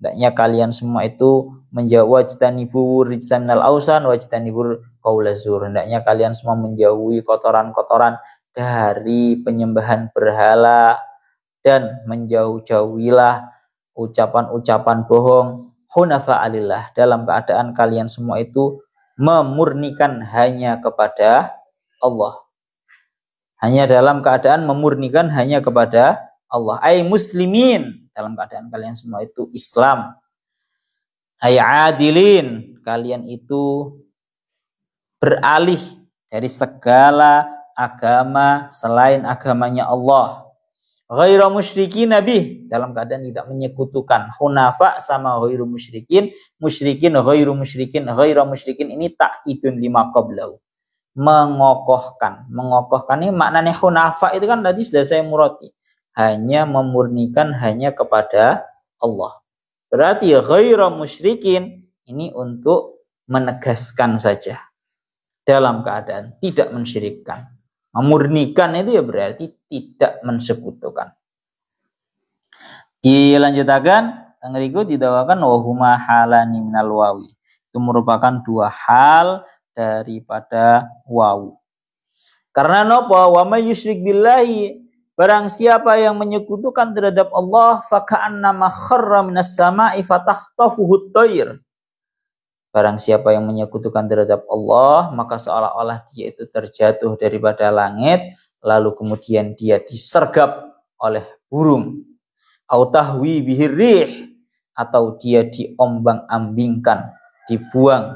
Hendaknya kalian semua itu menjauh wajtanibu rijsa minal ausan wajtanibu qaulaz zur. Hendaknya kalian semua menjauhi kotoran-kotoran dari penyembahan berhala dan menjauh-jauhilah ucapan-ucapan bohong. Hunafa alillah, dalam keadaan kalian semua itu memurnikan hanya kepada Allah. Hanya dalam keadaan memurnikan hanya kepada Allah. Ay muslimin, dalam keadaan kalian semua itu Islam. Ay adilin, kalian itu beralih dari segala agama selain agamanya Allah. Ghairu musyrikin bih, dalam keadaan tidak menyekutukan. Hunafa sama ghairu musyrikin, musyrikin ghairu musyrikin, ghairu musyrikin ini ta'kidun lima qablahu. Mengokohkan ini maknanya hunafa itu kan tadi sudah saya murati, hanya memurnikan hanya kepada Allah. Berarti ghairu musyrikin ini untuk menegaskan saja dalam keadaan tidak mensyirikkan. Memurnikan itu ya berarti tidak mensekutukan. Dilanjutkan, tengeriku didawakan wahuma halani minal wawi. Itu merupakan dua hal daripada wawu. Karena nopo wa may yusyrik billahi, barang siapa yang menyekutukan terhadap Allah, faka'annama kharra minas sama'i fatahtafuhu at-tayr. Barang siapa yang menyekutukan terhadap Allah, maka seolah-olah dia itu terjatuh daripada langit, lalu kemudian dia disergap oleh burung. Au tahwi bihir rih, atau dia diombang-ambingkan, dibuang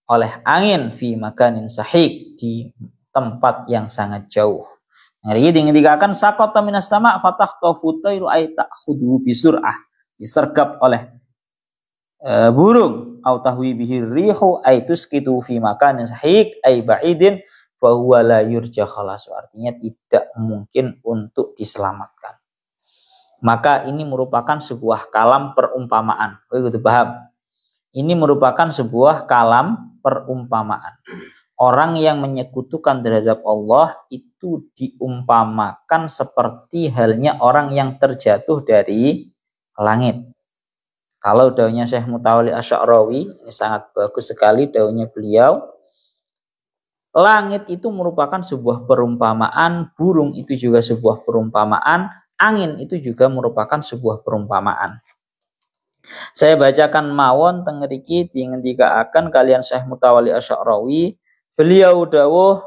oleh angin fi makanin sahik, di tempat yang sangat jauh. Jadi dikatakan sakota minas sama fatahtafu tayru ay ta'khudhu bisur'ah, disergap oleh burung. Au tahwi bihir rihu ay tuskitu fi makanin sahik ay ba'idin fa huwa la yurja khalasu, artinya tidak mungkin untuk diselamatkan. Maka ini merupakan sebuah kalam perumpamaan. Begitu paham? Ini merupakan sebuah kalam perumpamaan. Orang yang menyekutukan terhadap Allah itu diumpamakan seperti halnya orang yang terjatuh dari langit. Kalau daunnya Syekh Mutawalli Asy'arawi, ini sangat bagus sekali daunnya beliau. Langit itu merupakan sebuah perumpamaan, burung itu juga sebuah perumpamaan, angin itu juga merupakan sebuah perumpamaan. Saya bacakan mawon tengeriki dingendikaaken kalian Syekh Mutawalli Asy'arawi. Beliau dawuh,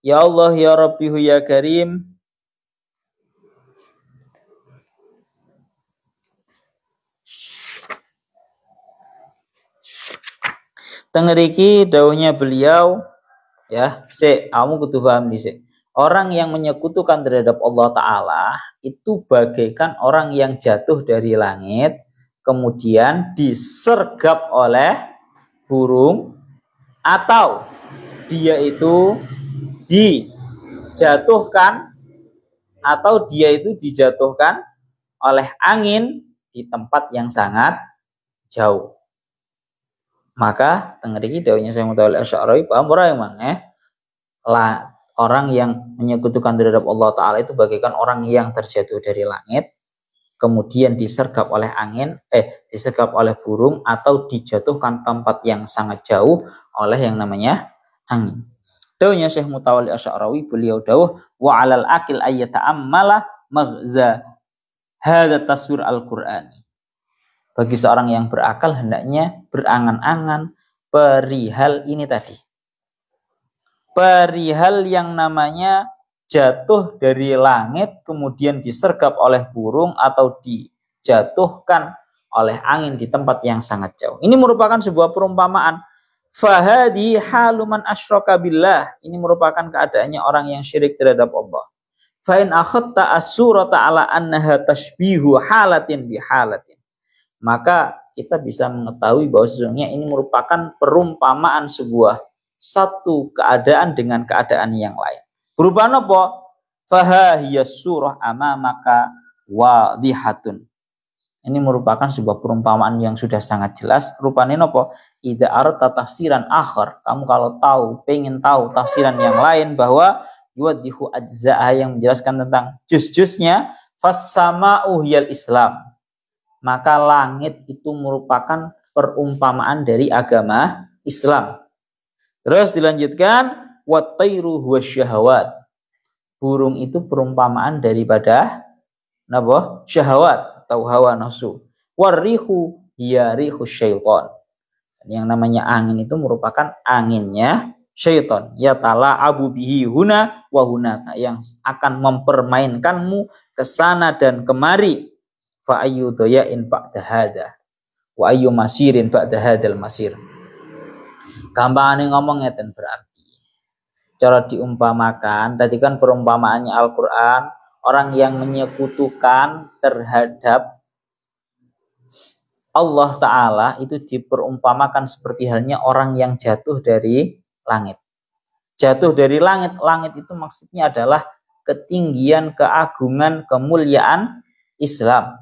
ya Allah ya Rabbihu ya Karim, tengeriki dawuhnya beliau, ya, kamu kudu paham dhisik. Orang yang menyekutukan terhadap Allah Ta'ala itu bagaikan orang yang jatuh dari langit, kemudian disergap oleh burung, atau dia itu dijatuhkan oleh angin di tempat yang sangat jauh. Maka tengeriki dawuhnya Syekh Mutawalli Asy'arawi, paham ora emang orang yang menyekutukan terhadap Allah Ta'ala itu bagaikan orang yang terjatuh dari langit, kemudian disergap oleh angin, disergap oleh burung, atau dijatuhkan tempat yang sangat jauh oleh yang namanya angin. Dawuhnya Syekh Mutawalli Asy'arawi, beliau dawuh, wa 'alal aqil ayyata'ammala maghza hadza taswir al-Qur'ani. Bagi seorang yang berakal hendaknya berangan-angan perihal ini tadi. Perihal yang namanya jatuh dari langit kemudian disergap oleh burung atau dijatuhkan oleh angin di tempat yang sangat jauh. Ini merupakan sebuah perumpamaan. Fahadi haluman asyraka billah. Ini merupakan keadaannya orang yang syirik terhadap Allah. Fa in akhadta as-surata ala annaha tashbihu halatin bihalatin. Maka kita bisa mengetahui bahwa sesungguhnya ini merupakan perumpamaan sebuah satu keadaan dengan keadaan yang lain. Berupa apa? Fahahiyas surah amamaka wadihatun. Ini merupakan sebuah perumpamaan yang sudah sangat jelas. Rupanya apa? Idza arata tafsiran akhar, kamu kalau pengen tahu tafsiran yang lain bahwa yuwaddihu ajza'ah, yang menjelaskan tentang juz-juznya, fassama'u hiyal Islam. Maka langit itu merupakan perumpamaan dari agama Islam. Terus dilanjutkan, wat-tayru huwa syahawat. Burung itu perumpamaan daripada syahwat atau hawa nafsu. Warrihu hiya rihu syaitan. Yang namanya angin itu merupakan anginnya syaitan. Ya tala'abu bihi huna wa hunaka, yang akan mempermainkanmu ke sana dan kemari. Fa ayyu dayain ba'da hada wa ayyu masirin ba'da hadal masir. Gampangane ngomong ngeten berarti. Cara diumpamakan, tadi kan perumpamaannya Al-Qur'an, orang yang menyekutukan terhadap Allah Ta'ala itu diperumpamakan seperti halnya orang yang jatuh dari langit. Jatuh dari langit, langit itu maksudnya adalah ketinggian, keagungan, kemuliaan Islam.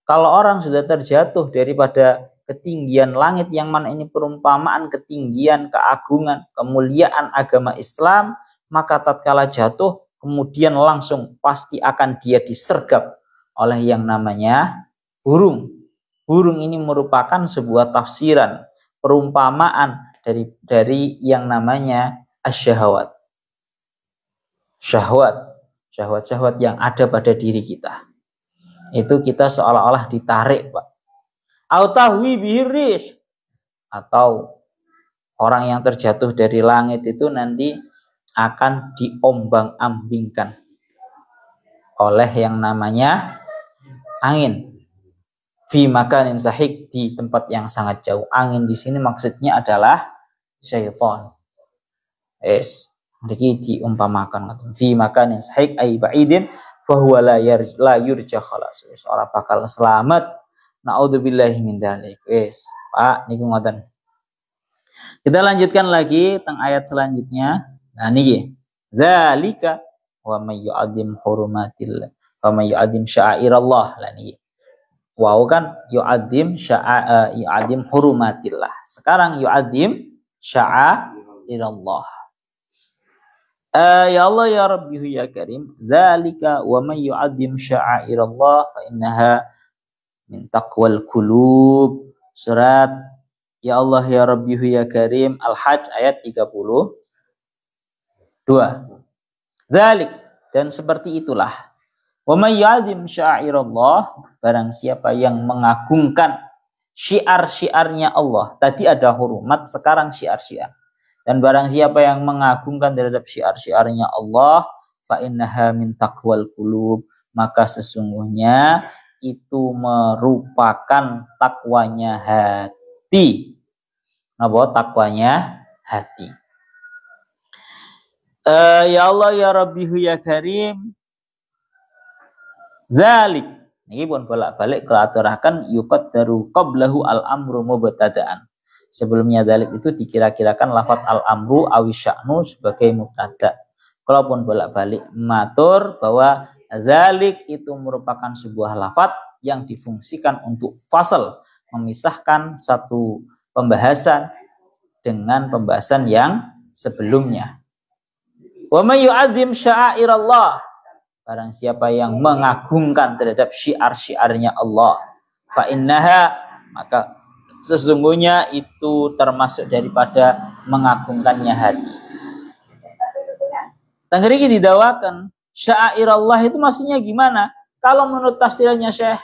Kalau orang sudah terjatuh daripada ketinggian langit, yang mana ini perumpamaan ketinggian, keagungan, kemuliaan agama Islam, maka tatkala jatuh kemudian langsung pasti akan dia disergap oleh yang namanya burung. Burung ini merupakan sebuah tafsiran, perumpamaan dari yang namanya asyahwat. Syahwat yang ada pada diri kita. Itu kita seolah-olah ditarik, Pak. Autahwi bihirrih, atau orang yang terjatuh dari langit itu nanti akan diombang-ambingkan oleh yang namanya angin. Fi makanin sahik, di tempat yang sangat jauh. Angin di sini maksudnya adalah syaitan. Jadi diumpamakan fi makanin sahik ay ba'idin fahuwa la yurja khalas. Seorang bakal selamat. Naudzubillahi min dzalik. Pak niku ngoten. Kita lanjutkan lagi tentang ayat selanjutnya. Nah niki. Dzalika wa may yu'azzim hurumatillah wa may yu'azzim sya'airallah. Lah niki. Wow kan yu'azzim yu'azzim hurumatillah. Sekarang yu'azzim sya'airallah. Ya Allah ya Rabbi ya Karim. Dzalika wa may yu'azzim sya'airallah fa innaha min taqwal qulub. Surat Ya Allah ya Rabbi ya Karim Al-Hajj ayat 32. Dzalik, dan seperti itulah. Wa may yu'azzim sya'airallah, barang siapa yang mengagungkan syiar-syiarnya Allah. Tadi ada hurumat, sekarang syiar-syiar. Dan barang siapa yang mengagungkan terhadap syiar-syiarnya Allah, fa innaha min taqwal qulub, maka sesungguhnya itu merupakan takwanya hati. Napa takwanya hati? Ya Allah ya Rabbi ya Karim. Dzalik. Niki pun bolak-balik kelaturakan yuqaddaru qablahu al-amru mubtada'an. Sebelumnya dzalik itu dikira-kirakan lafaz al-amru awi sya'nu sebagai mubtada'. Kalaupun bolak-balik matur bahwa dzalik itu merupakan sebuah lafaz yang difungsikan untuk fasal, memisahkan satu pembahasan dengan pembahasan yang sebelumnya. Wa may yu'azzim sya'airallah, barang siapa yang mengagungkan terhadap syiar-syiarnya Allah, fa innaha, maka sesungguhnya itu termasuk daripada mengagungkannya hati. Tangeriki didawakan sya'airallah itu maksudnya gimana? Kalau menurut tafsirannya Syekh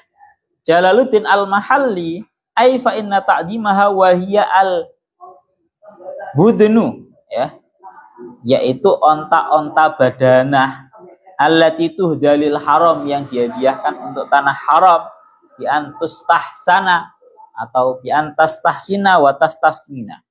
Jalaluddin Al-Mahalli, ai fa inna ta'dimaha wa hiya al-budnu, ya, yaitu onta-onta badanah allati tuhdalil haram, yang dihadiahkan untuk tanah haram, bi antus tahsana atau bi antas tahsina wa tastasmina.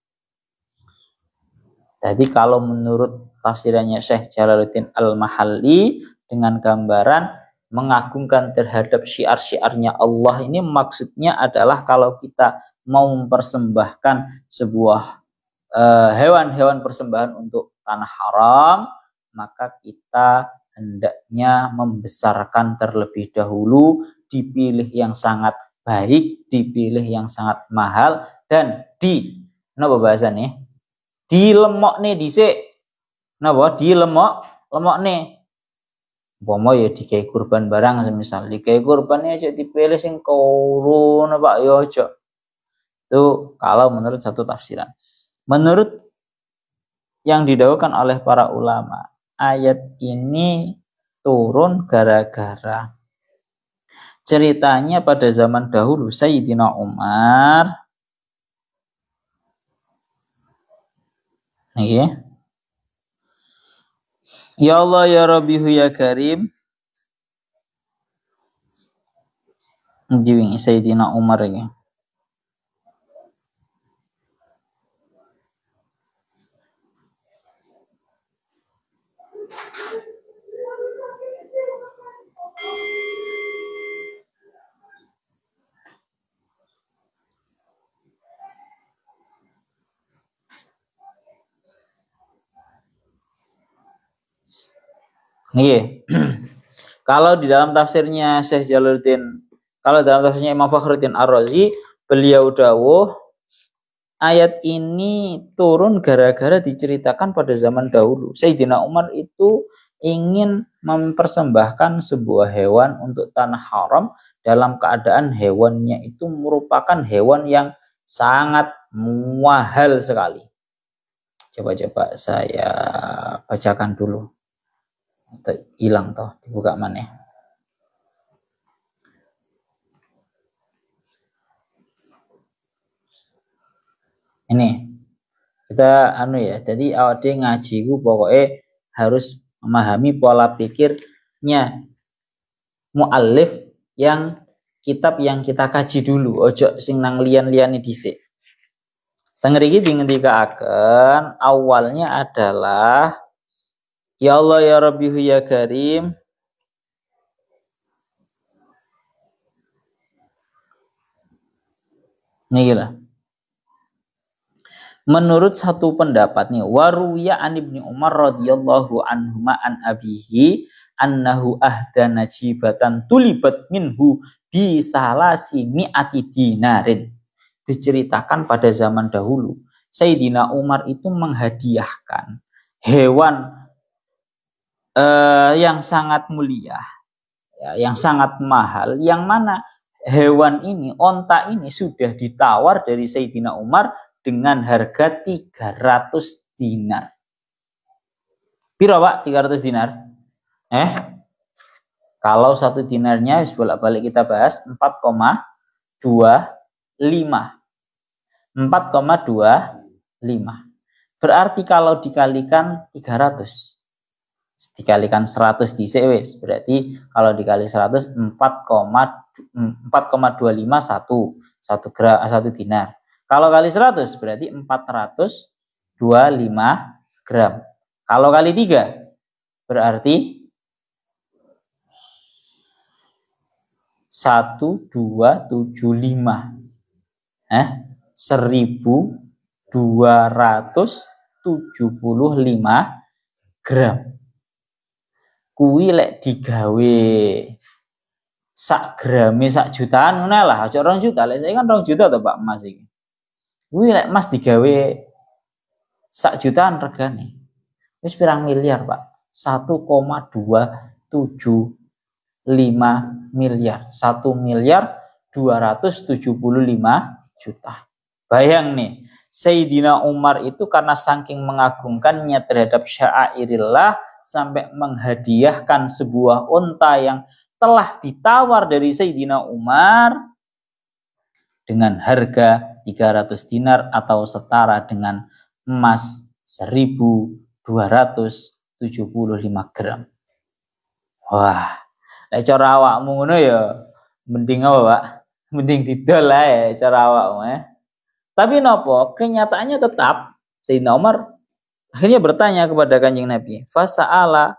Jadi kalau menurut tafsirannya Syekh Jalaluddin Al-Mahalli dengan gambaran mengagungkan terhadap syiar-syiarnya Allah ini maksudnya adalah kalau kita mau mempersembahkan sebuah hewan-hewan persembahan untuk tanah haram, maka kita hendaknya membesarkan terlebih dahulu, dipilih yang sangat baik, dipilih yang sangat mahal, dan napa bahasane? Dilemokne dhisik. Napa? Dilemokne. Umpama ya dikai kurban barang, semisal dikai kurbannya aja dipilih sing kurun Pak ya aja. Itu kalau menurut satu tafsiran. Menurut yang didhawuhkan oleh para ulama, ayat ini turun gara-gara ceritanya pada zaman dahulu Sayyidina Umar. Nih ya. Ya Allah ya Rabbi ya Karim. Diwing Sayyidina Umar ya. Nih, kalau di dalam tafsirnya Syekh Jalaluddin, kalau dalam tafsirnya Imam Fakhruddin Ar-Razi, Beliau dawuh, ayat ini turun gara-gara diceritakan pada zaman dahulu. Sayyidina Umar itu ingin mempersembahkan sebuah hewan untuk tanah haram dalam keadaan hewannya itu merupakan hewan yang sangat mahal sekali. Coba saya bacakan dulu. Hilang toh, dibuka mana? Ini kita jadi awak ngaji ku pokoknya harus memahami pola pikirnya muallif yang kitab yang kita kaji dulu, ojo sing nang lian-liane dhisik. Teng mriki dingendikaken awalnya adalah ya Allah ya Rabbi ya Karim. Nih lah. Menurut satu pendapat nih, waruya an Ibnu Umar radhiyallahu anhu an abihi annahu ahda najibatan tulibat minhu bi salasi mi'ati dinarin. Diceritakan pada zaman dahulu, Sayyidina Umar itu menghadiahkan hewan yang sangat mulia, ya, yang sangat mahal, yang mana hewan ini, onta ini sudah ditawar dari Sayyidina Umar dengan harga 300 dinar. Piro Pak 300 dinar? Kalau satu dinarnya bolak-balik kita bahas 4,25. Berarti kalau dikalikan 300 dikalikan 100 di wis, berarti kalau dikali 100 4,25 satu dinar. Kalau kali 100 berarti 425 gram. Kalau kali 3 berarti 1275. 1275 gram. Kuwi lek digawe sak grame sak jutaan ngono lah, aja 2 juta. Lek saya kan 2 juta to Pak emas iki. Kuwi lek emas digawe sak jutaan regane. Wis pirang miliar, Pak? 1,275 miliar. 1 miliar 275 juta. Bayang nih, Sayyidina Umar itu karena saking mengagungkannya terhadap syairillah sampai menghadiahkan sebuah unta yang telah ditawar dari Sayyidina Umar dengan harga 300 dinar atau setara dengan emas 1275 gram. Wah, lek cara awakmu ngono ya mending apa, Pak? Mending didol ae cara awakmu Tapi nopo? Kenyataannya tetap Sayyidina Umar akhirnya bertanya kepada Kanjeng Nabi, fasa'ala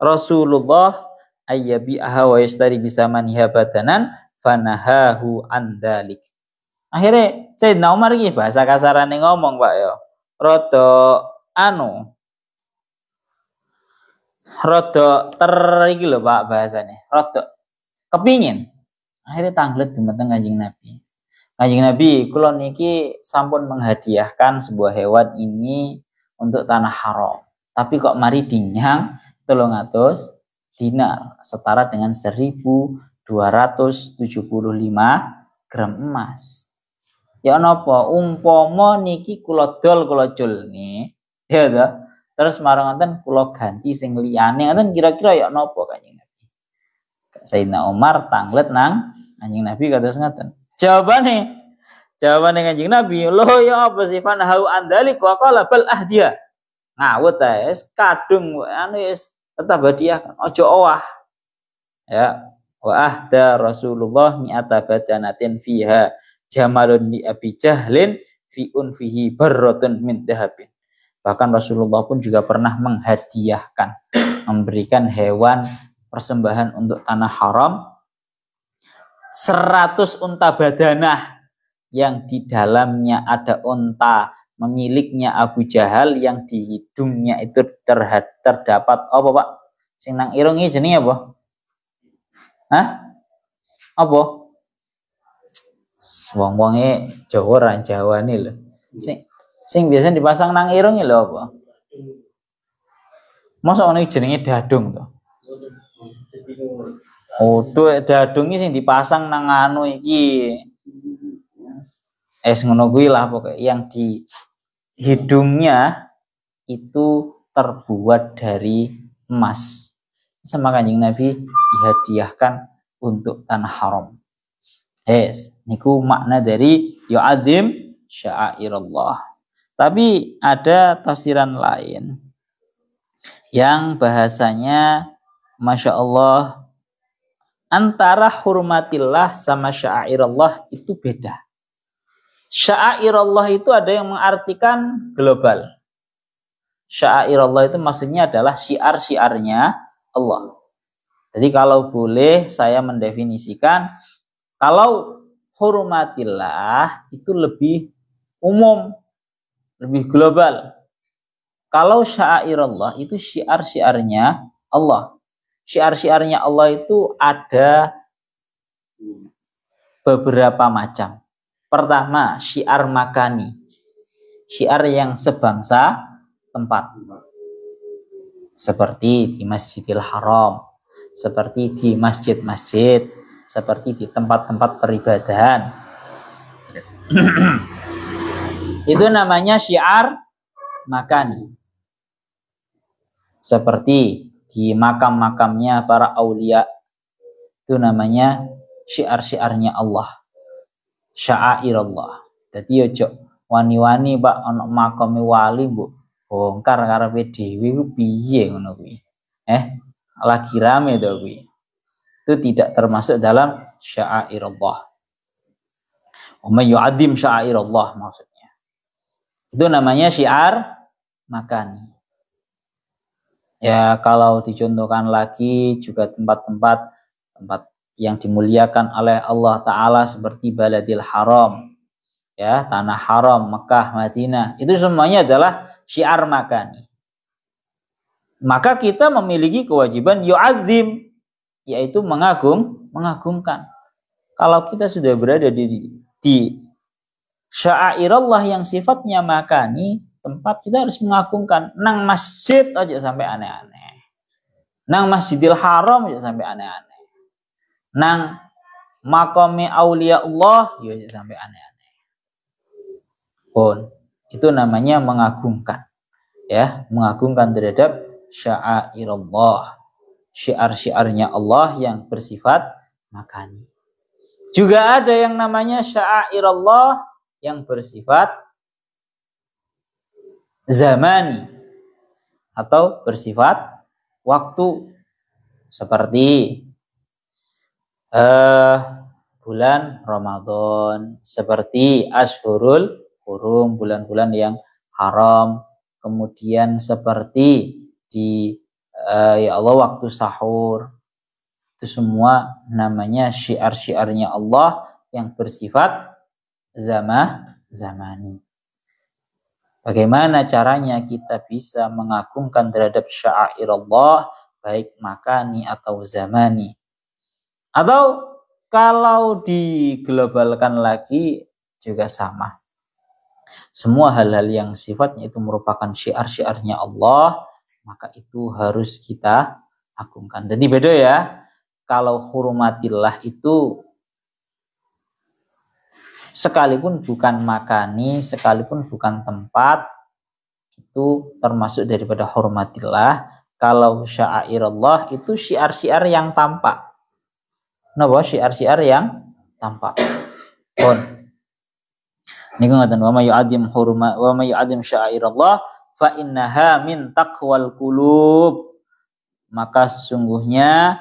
Rasulullah ayyabi'aha wa yashtari bisamaniha badanan fanahahu an dzalik. Akhirnya Sayyidina Umar iki bahasa kasarane ngomong, Pak ya. Rada iki lho Pak bahasane. Rada kepingin. Akhirnya tanglet dumateng Kanjeng Nabi. Kanjeng Nabi, kula niki sampun menghadiahkan sebuah hewan ini untuk tanah haram. Tapi kok mari dinyang 300 dinar setara dengan 1275 gram emas. Ya napa umpama niki kula dol kula jul nih, ya ta. Terus marang ngoten kula ganti sing liyane ngoten kira-kira ya napa Kanjeng Nabi. Sayyidina Umar tanglet nang Kanjeng Nabi kados ngoten. Jawabane Kanjeng Nabi, "Loh ya apa sih fanahu andalik wa qala bal ahdiya." Ngawut ae kadung wis tetap hadiah ojo owah. Ya, wa ahda Rasulullah mi'ata badanatin fiha jamalun li Abi Jahlin fi unfihi barratun min dahabin. Bahkan Rasulullah pun juga pernah menghadiahkan, memberikan hewan persembahan untuk tanah haram 100 unta badanah yang di dalamnya ada unta miliknya Abu Jahal yang di hidungnya itu terdapat apa Pak? Sing nang irung iki jenenge apa? Apa? Wong-wonge Jawa ra Jawane lho. Sing biasa dipasang nang irung lho apa? Mosok ono jenenge dadung to. Oh, dadung iki sing dipasang nang anu iki. Ngono kuwi lah pokoknya yang di hidungnya itu terbuat dari emas. Sama Kanjeng Nabi dihadiahkan untuk tanah haram. Niku makna dari yu'adzim sya'airallah. Tapi ada tafsiran lain yang bahasanya Masya Allah antara hurmatillah sama sya'airallah itu beda. Sya'airallah itu ada yang mengartikan global. Sya'airallah itu maksudnya adalah syiar-syiarnya Allah. Jadi kalau boleh saya mendefinisikan, kalau hurmatillah itu lebih umum, lebih global. Kalau sya'airallah itu syiar-syiarnya Allah. Syiar-syiarnya Allah itu ada beberapa macam. Pertama, syiar makani. Syiar yang sebangsa tempat. Seperti di Masjidil Haram, seperti di masjid-masjid, seperti di tempat-tempat peribadahan. Itu namanya syiar makani. Seperti di makam-makamnya para aulia, itu namanya syiar-syiarnya Allah. Sya'airallah. Dadi ojo wani-wani Pak ana makame wali mbok bongkar karepe dhewe ku piye ngono kuwi. Lagi rame to kuwi. Itu tidak termasuk dalam sya'airallah. Wa may yu'azzim sya'airallah maksudnya. Itu namanya syiar makani. Ya kalau dicontohkan lagi juga tempat-tempat yang dimuliakan oleh Allah Ta'ala seperti Baladil Haram, ya tanah haram, Mekah, Madinah, itu semuanya adalah syiar makani. Maka kita memiliki kewajiban yu'adzim, yaitu mengagumkan. Kalau kita sudah berada di sya'airallah yang sifatnya makani, tempat kita harus mengagumkan. Nang masjid aja sampai aneh-aneh. Nang Masjidil Haram aja sampai aneh-aneh. Nang makame aulia Allah ya sampai aneh-aneh. Itu namanya mengagungkan. Ya, mengagungkan terhadap sya'airallah. Syiar-syiarnya Allah yang bersifat makani. Juga ada yang namanya sya'airallah yang bersifat zamani atau bersifat waktu, seperti bulan Ramadan, seperti Ashhurul Hurum, bulan-bulan yang haram, kemudian seperti di ya Allah waktu sahur. Itu semua namanya syiar-syiarnya Allah yang bersifat zamani. Bagaimana caranya kita bisa mengagungkan terhadap sya'airallah baik makani atau zamani? Atau kalau diglobalkan lagi juga sama. Semua hal-hal yang sifatnya itu merupakan syiar-syiarnya Allah, maka itu harus kita agungkan. Jadi beda ya. Kalau hurmatillah itu sekalipun bukan makani, sekalipun bukan tempat, itu termasuk daripada hurmatillah. Kalau sya'airallah itu syiar-syiar yang tampak. Syiar-syiar yang tampak. Niku ngoten, wa may yu'adzim sya'airallah fa innaha min taqwal qulub. Maka sesungguhnya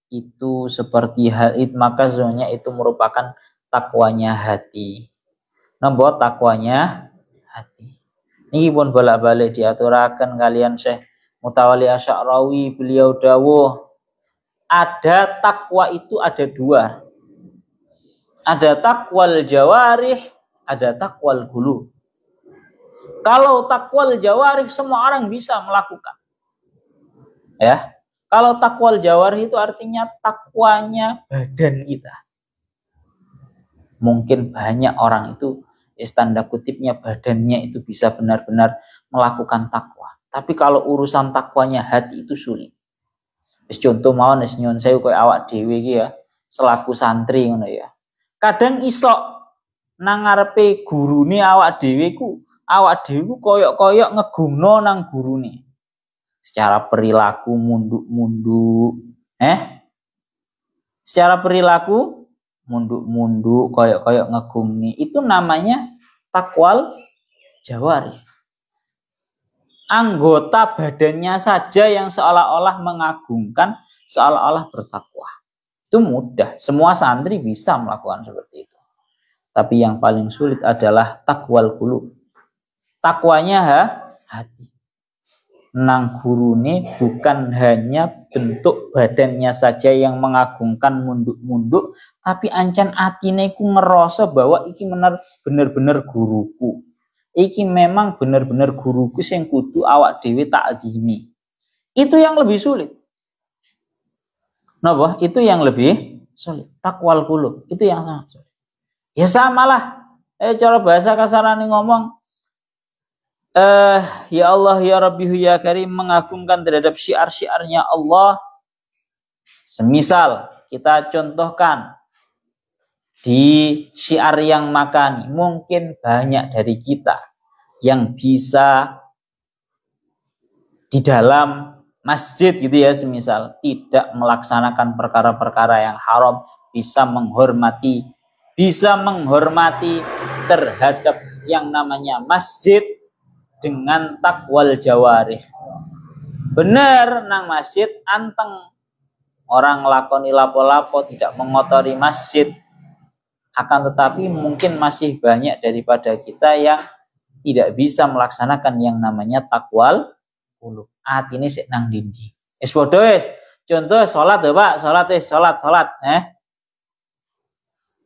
itu merupakan takwanya hati. Takwanya hati. Niki pun bolak-balik diaturaken kalian Syekh Mutawalli Asy'arawi, beliau dawuh ada takwa itu ada dua. Ada takwal jawarih, ada takwal qulub. Kalau takwal jawarih semua orang bisa melakukan. Ya. Kalau takwal jawarih itu artinya takwanya badan kita. mungkin banyak orang itu tanda kutipnya badannya itu bisa benar-benar melakukan takwa. Tapi kalau urusan takwanya hati itu sulit. Contoh mawon nyuwun sewu koyo awak dhewe iki ya, selaku santri ngono ya. Kadang iso nang ngarepe gurune awak dhewe ku koyok-koyok ngegungno nang gurune. Secara perilaku munduk-munduk, secara perilaku munduk-munduk, koyok-koyok ngegungni. Itu namanya takwal jawari. Anggota badannya saja yang seolah-olah mengagungkan, seolah-olah bertakwa. Itu mudah. Semua santri bisa melakukan seperti itu. Tapi yang paling sulit adalah takwal qulub. Takwanya hati. Nang gurune bukan hanya bentuk badannya saja yang mengagungkan munduk-munduk, tapi ancan atine ku ngerasa bahwa iki bener-bener guruku. Iki memang bener-bener guruku sing kudu awak dhewe takzimi. Itu yang lebih sulit. Napa? Itu yang lebih sulit. Takwal qulub itu yang sangat sulit. Ya samalah. Cara bahasa kasarane ngomong ya Allah ya Rabbi ya Karim, mengagungkan terhadap syiar-syiarnya Allah. Semisal kita contohkan di syiar yang makani, mungkin banyak dari kita yang bisa di dalam masjid gitu ya, semisal tidak melaksanakan perkara-perkara yang haram, bisa menghormati terhadap yang namanya masjid dengan takwal jawarih. Bener nang masjid anteng, orang lakoni lapo-lapo, tidak mengotori masjid. Akan tetapi mungkin masih banyak daripada kita yang tidak bisa melaksanakan yang namanya takwal qulub. Atine sik nang dindi. Wis padha wis. Contoh salat lho Pak, salat.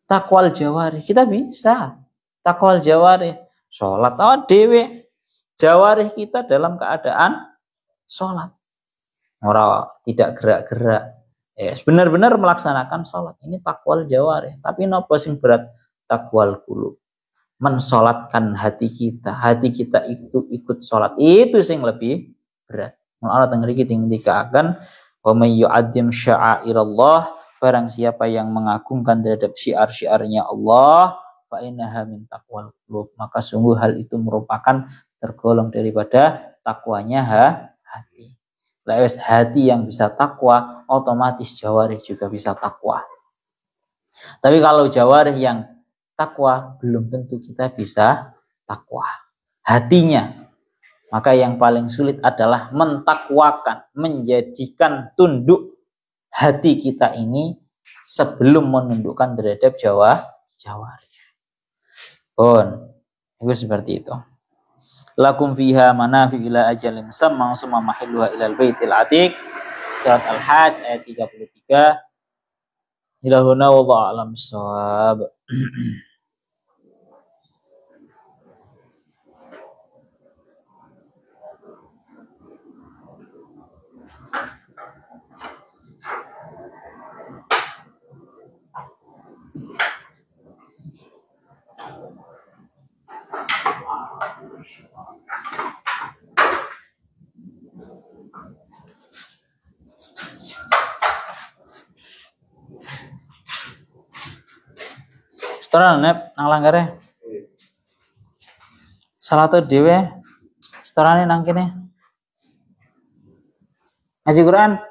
Takwal jawarih kita bisa. Takwal jawarih, salat awak dhewe. Jawarih kita dalam keadaan sholat. Ora tidak gerak-gerak. Benar-benar melaksanakan sholat. Ini takwal jawarih. Tapi napa sing berat? Takwal qulub. Mensolatkan hati kita. Hati kita itu ikut sholat. Itu sing lebih berat. Allah tengriki tingdikaken wa may yu'azzim sya'airallah, barang siapa yang mengagungkan terhadap syiar-syiarnya Allah, fa innaha min taqwal qulub, maka sungguh hal itu merupakan tergolong daripada takwanya hati. Lewes hati yang bisa takwa, otomatis jawarih juga bisa takwa. Tapi kalau jawarih yang takwa, belum tentu kita bisa takwa hatinya. Maka yang paling sulit adalah mentakwakan, menjadikan tunduk hati kita ini sebelum menundukkan terhadap jawarih. Itu seperti itu. Lakum fiha manafi ila ajalin musamma summa mahilluha ilal baitil atiq. Surat Al-Hajj ayat 33. Ilahuna wallahu a'lam bissawab. Setoran nep nang langgare. Salatu dhewe setorane nang kene. Ngaji Quran.